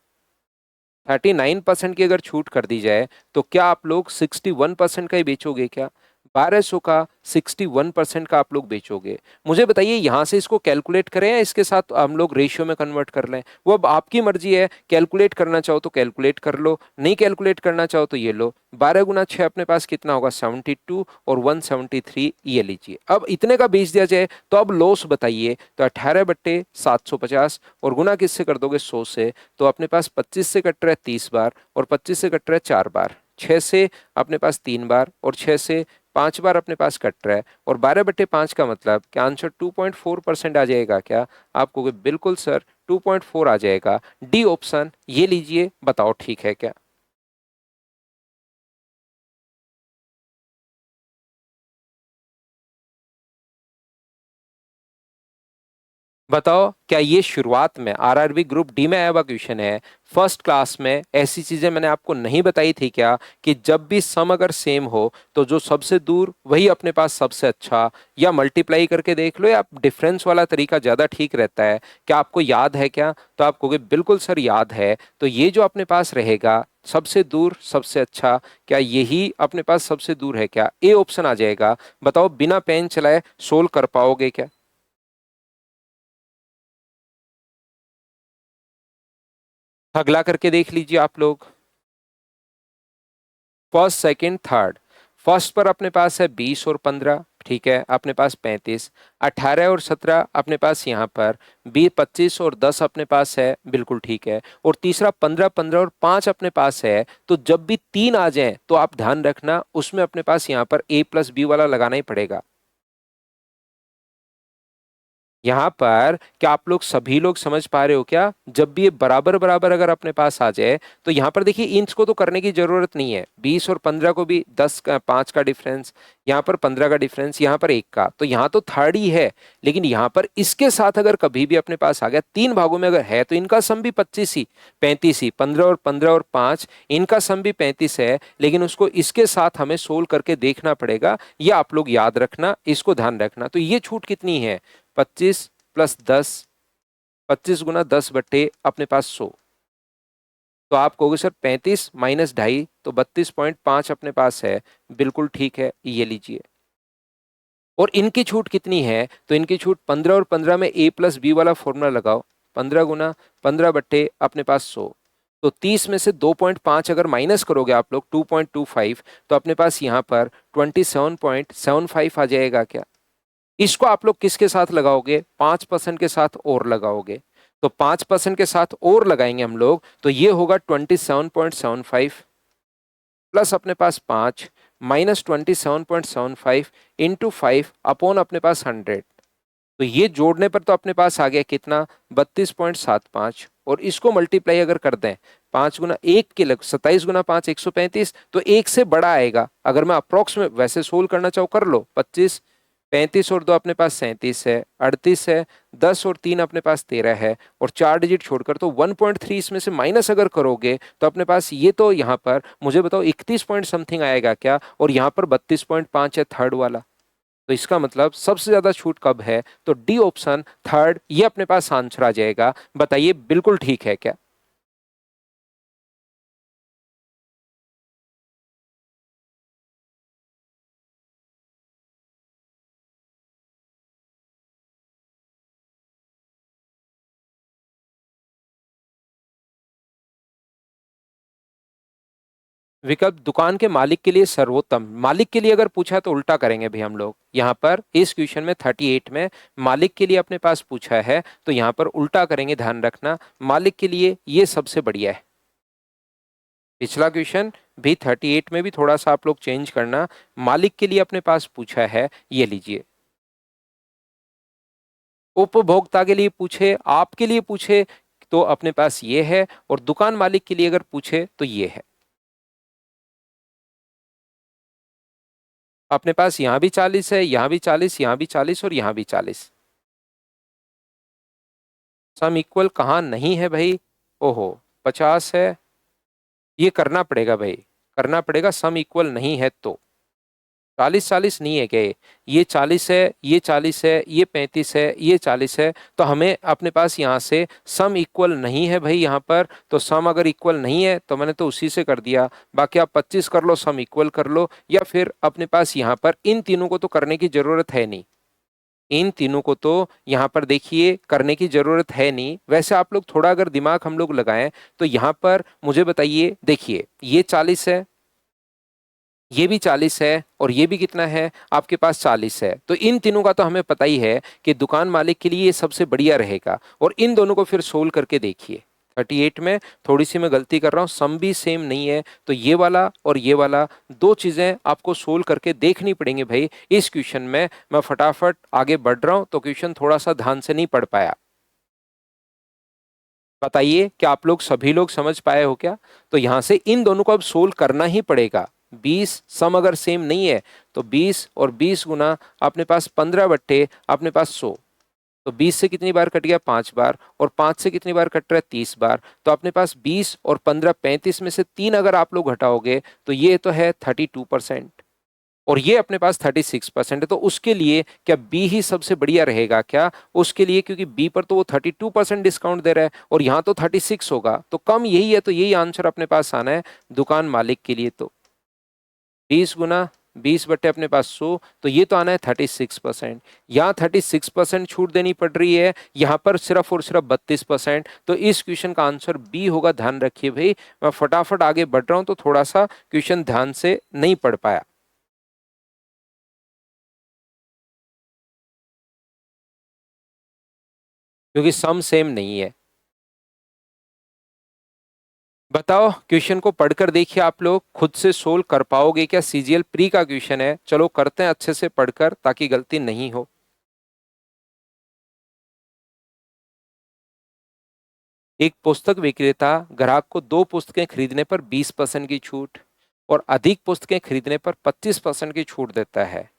39% की अगर छूट कर दी जाए तो क्या आप लोग 61% का ही बेचोगे क्या? 1200 का 61% का आप लोग बेचोगे? मुझे बताइए यहां से इसको कैलकुलेट करें या इसके साथ हम लोग रेशियो में कन्वर्ट कर लें, वो अब आपकी मर्जी है। कैलकुलेट करना चाहो तो कैलकुलेट कर लो, नहीं कैलकुलेट करना चाहो तो ये लो। 12 गुना 6 अपने पास कितना होगा, 72, और 173 ये लीजिए। अब इतने का बेच दिया जाए तो अब लॉस बताइए, तो 18/750, और गुना किससे कर दोगे, 100 से, तो अपने पास 25 से कट रहा है 30 बार, और 25 से कट रहा है 4 बार, 6 से अपने पास 3 बार, और 6 से 5 बार अपने पास कट रहा है, और 12/5 का मतलब क्या आंसर 2.4% आ जाएगा क्या? आप कहोगे बिल्कुल सर 2.4 आ जाएगा, डी ऑप्शन ये लीजिए, बताओ ठीक है क्या? बताओ क्या ये शुरुआत में आरआरबी ग्रुप डी में आया हुआ क्वेश्चन है? फर्स्ट क्लास में ऐसी चीजें मैंने आपको नहीं बताई थी क्या, कि जब भी सम अगर सेम हो तो जो सबसे दूर वही अपने पास सबसे अच्छा, या मल्टीप्लाई करके देख लो, या डिफरेंस वाला तरीका ज्यादा ठीक रहता है। क्या आपको याद है क्या? तो आप कहोगे बिल्कुल सर याद है। तो ये जो अपने पास रहेगा सबसे दूर सबसे अच्छा, क्या यही अपने पास सबसे दूर है क्या? ए ऑप्शन आ जाएगा। बताओ बिना पेन चलाए सोल्व कर पाओगे क्या? अगला करके देख लीजिए आप लोग। फर्स्ट सेकंड थर्ड, फर्स्ट पर अपने पास है 20 और 15, ठीक है, अपने पास 35। 18 और 17 अपने पास यहाँ पर 25 और 10 अपने पास है, बिल्कुल ठीक है। और तीसरा 15 15 और 5 अपने पास है। तो जब भी तीन आ जाए तो आप ध्यान रखना उसमें अपने पास यहाँ पर ए प्लस बी वाला लगाना ही पड़ेगा। यहां पर क्या आप लोग सभी लोग समझ पा रहे हो क्या? जब भी ये बराबर बराबर अगर अपने पास आ जाए तो यहां पर देखिए इंच को तो करने की जरूरत नहीं है, 20 और 15 को भी 10 का 5 का डिफरेंस, यहां पर 15 का डिफरेंस, यहां पर 1 का, तो यहां तो थर्ड ही है। लेकिन यहां पर इसके साथ अगर कभी भी अपने पास आ गया, तीन भागों में अगर है तो इनका सम भी 25 ही 35 ही, 15 और 5 इनका सम भी 35 है, लेकिन उसको इसके साथ हमें सोल्व करके देखना पड़ेगा। ये आप लोग याद रखना, इसको ध्यान रखना। तो ये छूट कितनी है, 25 + 10, 25 गुना 10 बट्टे अपने पास 100। तो आप कहोगे सर 35 - 2.5 तो 32.5 अपने पास है, बिल्कुल ठीक है, ये लीजिए। और इनकी छूट कितनी है, तो इनकी छूट 15 और 15 में ए प्लस बी वाला फॉर्मूला लगाओ, 15 गुना 15 बट्टे अपने पास 100। तो 30 में से 2.5 अगर माइनस करोगे आप लोग, 2.25, तो अपने पास यहाँ पर 27.75 आ जाएगा क्या? इसको आप लोग किसके साथ लगाओगे, 5% के साथ और लगाओगे। तो 5% के साथ और लगाएंगे हम लोग, तो ये होगा 27.75 प्लस अपने पास 5 माइनस 27.75 इंटू 5 अपॉन अपने पास 100। तो ये जोड़ने पर तो अपने पास आ गया कितना, 32.75, और इसको मल्टीप्लाई अगर कर दें 5 गुना 1 के लग 27 गुना 5 135, तो एक से बड़ा आएगा। अगर मैं अप्रोक्स में वैसे सोल्व करना चाहूँ कर लो, 25, 35 और 2 अपने पास 37 है, 38 है, 10 और 3 अपने पास 13 है, और 4 डिजिट छोड़कर तो 1.3 इसमें से माइनस अगर करोगे तो अपने पास ये तो यहाँ पर मुझे बताओ 31 पॉइंट समथिंग आएगा क्या, और यहाँ पर 32.5 है थर्ड वाला। तो इसका मतलब सबसे ज्यादा छूट कब है, तो डी ऑप्शन थर्ड ये अपने पास आंसर आ जाएगा। बताइए बिल्कुल ठीक है क्या? विकल्प दुकान के मालिक के लिए सर्वोत्तम, मालिक के लिए अगर पूछा तो उल्टा करेंगे भाई हम लोग। यहाँ पर इस क्वेश्चन में 38 में मालिक के लिए अपने पास पूछा है तो यहाँ पर उल्टा करेंगे, ध्यान रखना। मालिक के लिए ये सबसे बढ़िया है। पिछला क्वेश्चन भी 38 में भी थोड़ा सा आप लोग चेंज करना, मालिक के लिए अपने पास पूछा है, ये लीजिए। उपभोक्ता के लिए पूछे, आपके लिए पूछे तो अपने पास ये है, और दुकान मालिक के लिए अगर पूछे तो ये है। अपने पास यहां भी 40 है, यहां भी 40, यहां भी 40 और यहां भी 40। सम इक्वल कहां नहीं है भाई? ओहो, 50 है, ये करना पड़ेगा भाई, करना पड़ेगा। सम इक्वल नहीं है तो 40-40 नहीं है क्या? ये 40 है, ये 40 है, ये 35 है, ये 40 है, तो हमें अपने पास यहाँ से सम इक्वल नहीं है भाई। यहाँ पर तो सम अगर इक्वल नहीं है तो मैंने तो उसी से कर दिया। बाकी आप 25 कर लो, सम इक्वल कर लो, या फिर अपने पास यहाँ पर इन तीनों को तो करने की जरूरत है नहीं, इन तीनों को तो यहाँ पर देखिए करने की जरूरत है नहीं। वैसे आप लोग थोड़ा अगर दिमाग हम लोग लगाएं तो यहाँ पर मुझे बताइए, देखिए ये 40 है, ये भी 40 है, और ये भी कितना है आपके पास? 40 है। तो इन तीनों का तो हमें पता ही है कि दुकान मालिक के लिए ये सबसे बढ़िया रहेगा। और इन दोनों को फिर सोल्व करके देखिए। 38 में थोड़ी सी मैं गलती कर रहा हूँ, सम भी सेम नहीं है, तो ये वाला और ये वाला दो चीजें आपको सोल्व करके देखनी पड़ेंगी भाई इस क्वेश्चन में। मैं फटाफट आगे बढ़ रहा हूं तो क्वेश्चन थोड़ा सा ध्यान से नहीं पढ़ पाया। बताइए क्या आप लोग सभी लोग समझ पाए हो क्या? तो यहां से इन दोनों को अब सोल्व करना ही पड़ेगा। 20 सम अगर सेम नहीं है तो 20 और 20 गुना अपने पास 15 बट्टे अपने पास 100। तो 20 से कितनी बार कट गया? 5 बार। और 5 से कितनी बार कट रहा है? 30 बार। तो अपने पास 20 और 15 35 में से 3 अगर आप लोग घटाओगे तो ये तो है 32%, और ये अपने पास 36% है। तो उसके लिए क्या बी ही सबसे बढ़िया रहेगा क्या? उसके लिए, क्योंकि बी पर तो वो 32% डिस्काउंट दे रहा है और यहाँ तो 36 होगा, तो कम यही है, तो यही आंसर अपने पास आना है दुकान मालिक के लिए। तो 20 गुना 20 बट्टे अपने पास 100, तो ये तो आना है 36%। यहाँ 36% छूट देनी पड़ रही है, यहाँ पर सिर्फ और सिर्फ 32%। तो इस क्वेश्चन का आंसर बी होगा, ध्यान रखिए भाई। मैं फटाफट आगे बढ़ रहा हूं तो थोड़ा सा क्वेश्चन ध्यान से नहीं पढ़ पाया, क्योंकि सम सेम नहीं है। बताओ, क्वेश्चन को पढ़कर देखिए, आप लोग खुद से सोल्व कर पाओगे क्या? सीजीएल प्री का क्वेश्चन है, चलो करते हैं अच्छे से पढ़कर ताकि गलती नहीं हो। एक पुस्तक विक्रेता ग्राहक को 2 पुस्तकें खरीदने पर 20% की छूट और अधिक पुस्तकें खरीदने पर 25% की छूट देता है।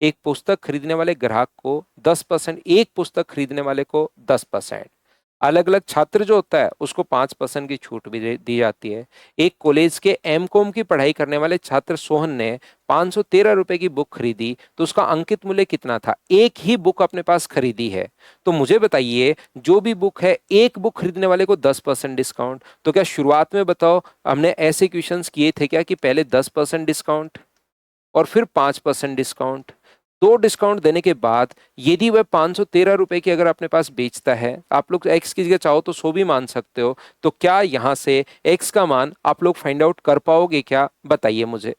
एक पुस्तक खरीदने वाले ग्राहक को 10%, एक पुस्तक खरीदने वाले को 10%। अलग अलग छात्र जो होता है उसको 5% की छूट भी दी जाती है। एक कॉलेज के एमकॉम की पढ़ाई करने वाले छात्र सोहन ने 513 रुपए की बुक खरीदी, तो उसका अंकित मूल्य कितना था? एक ही बुक अपने पास खरीदी है, तो मुझे बताइए जो भी बुक है, एक बुक खरीदने वाले को 10% डिस्काउंट। तो क्या शुरुआत में बताओ हमने ऐसे क्वेश्चंस किए थे क्या कि पहले 10% डिस्काउंट और फिर 5% डिस्काउंट? दो डिस्काउंट देने के बाद यदि वह 513 रुपए की अगर अपने पास बेचता है, आप लोग एक्स की जगह चाहो तो 100 भी मान सकते हो, तो क्या यहां से एक्स का मान आप लोग फाइंड आउट कर पाओगे क्या? बताइए मुझे।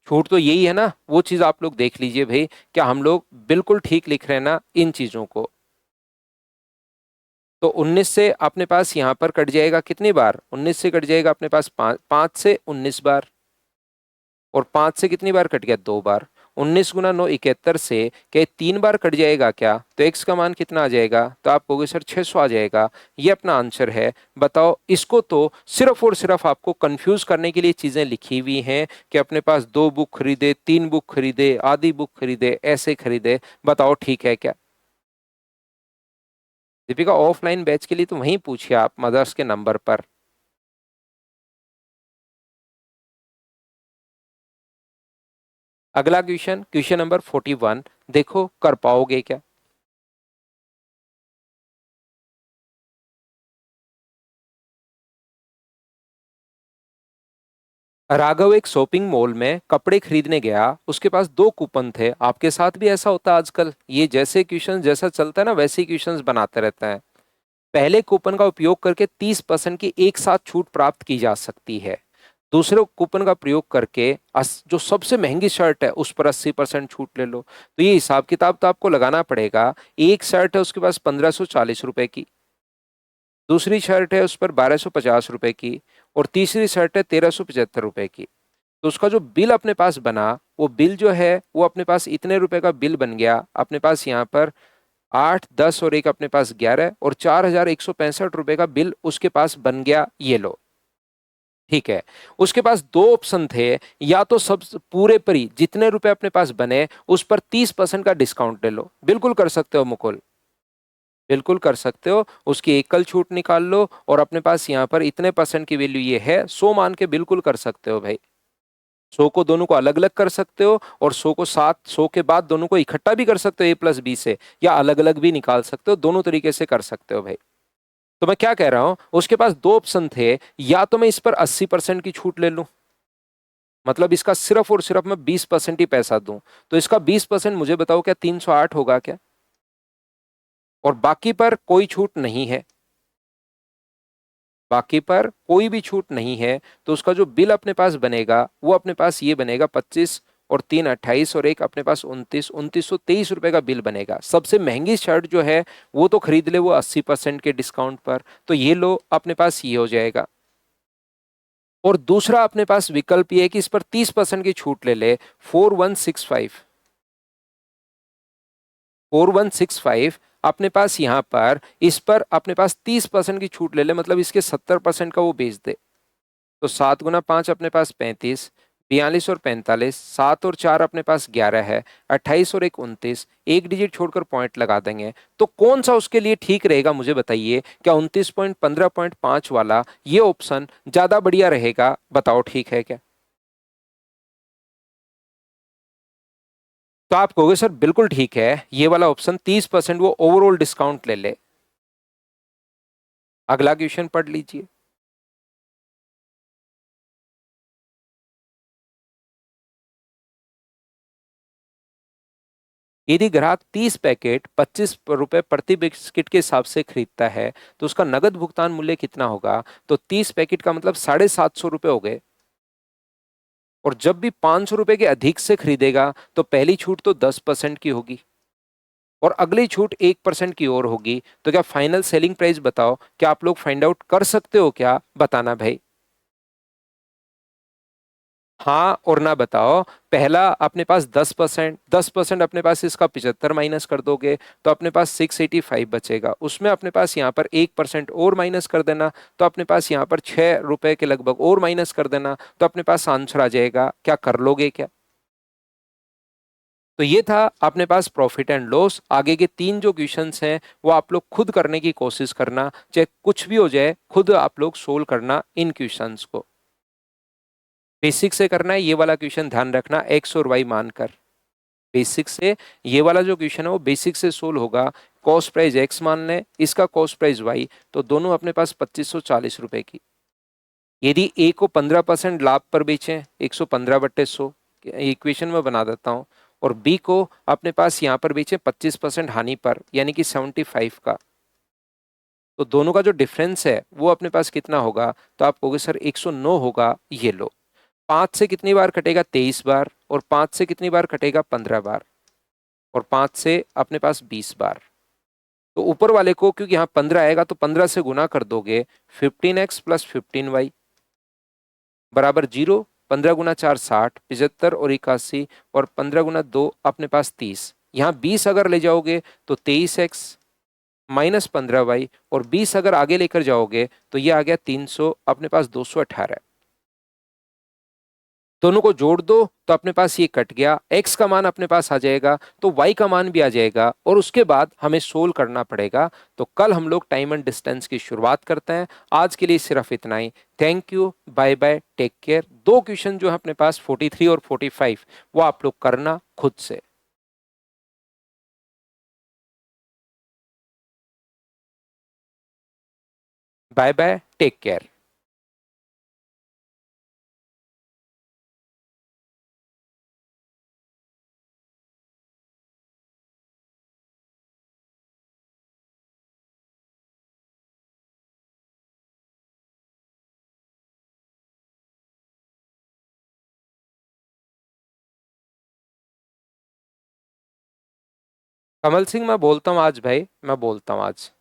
छूट तो यही है ना, वो चीज आप लोग देख लीजिए भाई, क्या हम लोग बिल्कुल ठीक लिख रहे हैं ना इन चीजों को? तो 19 से अपने पास यहां पर कट जाएगा कितनी बार? 19 से कट जाएगा अपने पास 5 से 19 बार, और 5 से कितनी बार कट गया? 2 बार। 19 गुना 9 71 से क्या 3 बार कट जाएगा क्या? तो x का मान कितना आ जाएगा? तो आप कहोगे सर 600 आ जाएगा। ये अपना आंसर है। बताओ, इसको तो सिर्फ और सिर्फ आपको कंफ्यूज करने के लिए चीजें लिखी हुई हैं कि अपने पास 2 बुक खरीदे, 3 बुक खरीदे, आधी बुक खरीदे, ऐसे खरीदे। बताओ ठीक है क्या? दीपिका, ऑफलाइन बैच के लिए तो वहीं पूछिए आप मदर्स के नंबर पर। अगला क्वेश्चन, क्वेश्चन नंबर 41, देखो कर पाओगे क्या? राघव एक शॉपिंग मॉल में कपड़े खरीदने गया, उसके पास 2 कूपन थे। आपके साथ भी ऐसा होता है आजकल? ये जैसे क्वेश्चन जैसा चलता है ना वैसे ही क्वेश्चंस बनाते रहते हैं। पहले कूपन का उपयोग करके 30% की एक साथ छूट प्राप्त की जा सकती है। दूसरे कूपन का प्रयोग करके जो सबसे महंगी शर्ट है उस पर 80% छूट ले लो। तो ये हिसाब किताब तो आपको लगाना पड़ेगा। एक शर्ट है उसके पास 1540 रुपए की, दूसरी शर्ट है उस पर 1250 रुपए की, और तीसरी शर्ट है 1375 रुपए की। तो उसका जो बिल अपने पास बना, वो बिल जो है वो अपने पास इतने रुपए का बिल बन गया अपने पास यहाँ पर 8, 10 और एक अपने पास 11 और 4165 रुपए का बिल उसके पास बन गया। ये लो, ठीक है। उसके पास दो ऑप्शन थे, या तो सब पूरे पर ही जितने रुपए अपने पास बने उस पर 30% का डिस्काउंट ले लो। बिल्कुल कर सकते हो मुकुल, बिल्कुल कर सकते हो। उसकी एकल छूट निकाल लो और अपने पास यहाँ पर इतने परसेंट की वैल्यू ये है 100 मान के बिल्कुल कर सकते हो भाई। 100 को दोनों को अलग अलग कर सकते हो और 100 को साथ 100 के बाद दोनों को इकट्ठा भी कर सकते हो A+B से, या अलग अलग भी निकाल सकते हो। दोनों तरीके से कर सकते हो भाई। तो मैं क्या कह रहा हूं, उसके पास दो ऑप्शन थे, या तो मैं इस पर 80% की छूट ले लूं, मतलब इसका सिर्फ और सिर्फ मैं 20% ही पैसा दूं, तो इसका 20% मुझे बताओ क्या 308 होगा क्या? और बाकी पर कोई छूट नहीं है, बाकी पर कोई भी छूट नहीं है, तो उसका जो बिल अपने पास बनेगा वो अपने पास ये बनेगा 25 और 3 28 और एक अपने पास 29 रुपए का बिल बनेगा। सबसे महंगी शर्ट जो है वो तो खरीद ले वो 80% के डिस्काउंट पर, तो ये लो अपने पास ये हो जाएगा। और दूसरा अपने पास विकल्प ये है कि इस पर 30% की छूट ले ले, 4165 अपने पास यहाँ पर इस पर अपने पास 30% की छूट ले ले, मतलब इसके 70% का वो बेच दे। तो 7 × 5 अपने पास 35, 42 और 45, 7 और 4 अपने पास 11 है, 28 और एक 29, एक डिजिट छोड़कर पॉइंट लगा देंगे। तो कौन सा उसके लिए ठीक रहेगा मुझे बताइए, क्या 29.15.5 वाला ये ऑप्शन ज्यादा बढ़िया रहेगा? बताओ ठीक है क्या? तो आप कहोगे सर बिल्कुल ठीक है, ये वाला ऑप्शन 30% वो ओवरऑल डिस्काउंट ले ले। अगला क्वेश्चन पढ़ लीजिए। यदि ग्राहक 30 पैकेट 25 रुपए प्रति बिस्किट के हिसाब से खरीदता है तो उसका नगद भुगतान मूल्य कितना होगा? तो 30 पैकेट का मतलब 750 रुपए हो गए। और जब भी 500 रुपए के अधिक से खरीदेगा तो पहली छूट तो 10% की होगी और अगली छूट 1% की और होगी। तो क्या फाइनल सेलिंग प्राइस बताओ, क्या आप लोग फाइंड आउट कर सकते हो क्या? बताना भाई। हाँ और ना बताओ। पहला अपने पास 10%, 10% अपने पास इसका 75 माइनस कर दोगे तो अपने पास 685 बचेगा। उसमें अपने पास यहाँ पर 1% और माइनस कर देना, तो अपने पास यहाँ पर 6 रुपए के लगभग और माइनस कर देना, तो अपने पास आंसर आ जाएगा। क्या कर लोगे क्या? तो ये था अपने पास प्रॉफिट एंड लॉस। आगे के तीन जो क्वेश्चंस हैं वो आप लोग खुद करने की कोशिश करना, चाहे कुछ भी हो जाए खुद आप लोग सोल्व करना इन क्वेश्चंस को। बेसिक से करना है ये वाला क्वेश्चन, ध्यान रखना एक्स और वाई मानकर। बेसिक से ये वाला जो क्वेश्चन है वो बेसिक से सोल्व होगा। कॉस्ट प्राइस एक्स मान लें, इसका कॉस्ट प्राइस वाई, तो दोनों अपने पास 2540 रुपए की। यदि ए को 15% लाभ पर बेचें, 115/100 इक्वेशन में बना देता हूं, और बी को अपने पास यहां पर बेचें 25% हानि पर यानी कि 75 का, तो दोनों का जो डिफरेंस है वो अपने पास कितना होगा? तो आप कहोगे सर 109 होगा। ये लो, 5 से कितनी बार कटेगा? 23 बार, और 5 से कितनी बार कटेगा? 15 बार, और 5 से अपने पास 20 बार। तो ऊपर वाले को क्योंकि यहाँ 15 आएगा तो 15 से गुना कर दोगे, 15x प्लस 15y बराबर 0। 15 × 4 60, 75 और 81, और 15 × 2 अपने पास 30। यहाँ 20 अगर ले जाओगे तो 23x माइनस 15y, और 20 अगर आगे लेकर जाओगे तो ये आ गया 300, अपने पास 218। दोनों को जोड़ दो तो अपने पास ये कट गया, x का मान अपने पास आ जाएगा तो y का मान भी आ जाएगा, और उसके बाद हमें सोल्व करना पड़ेगा। तो कल हम लोग टाइम एंड डिस्टेंस की शुरुआत करते हैं। आज के लिए सिर्फ इतना ही। Thank you, bye bye, take care. दो क्वेश्चन जो है अपने पास 43 और 45 वो आप लोग करना खुद से। Bye bye, take care. Kamal Singh मैं बोलता हूँ आज भाई, मैं बोलता हूँ आज।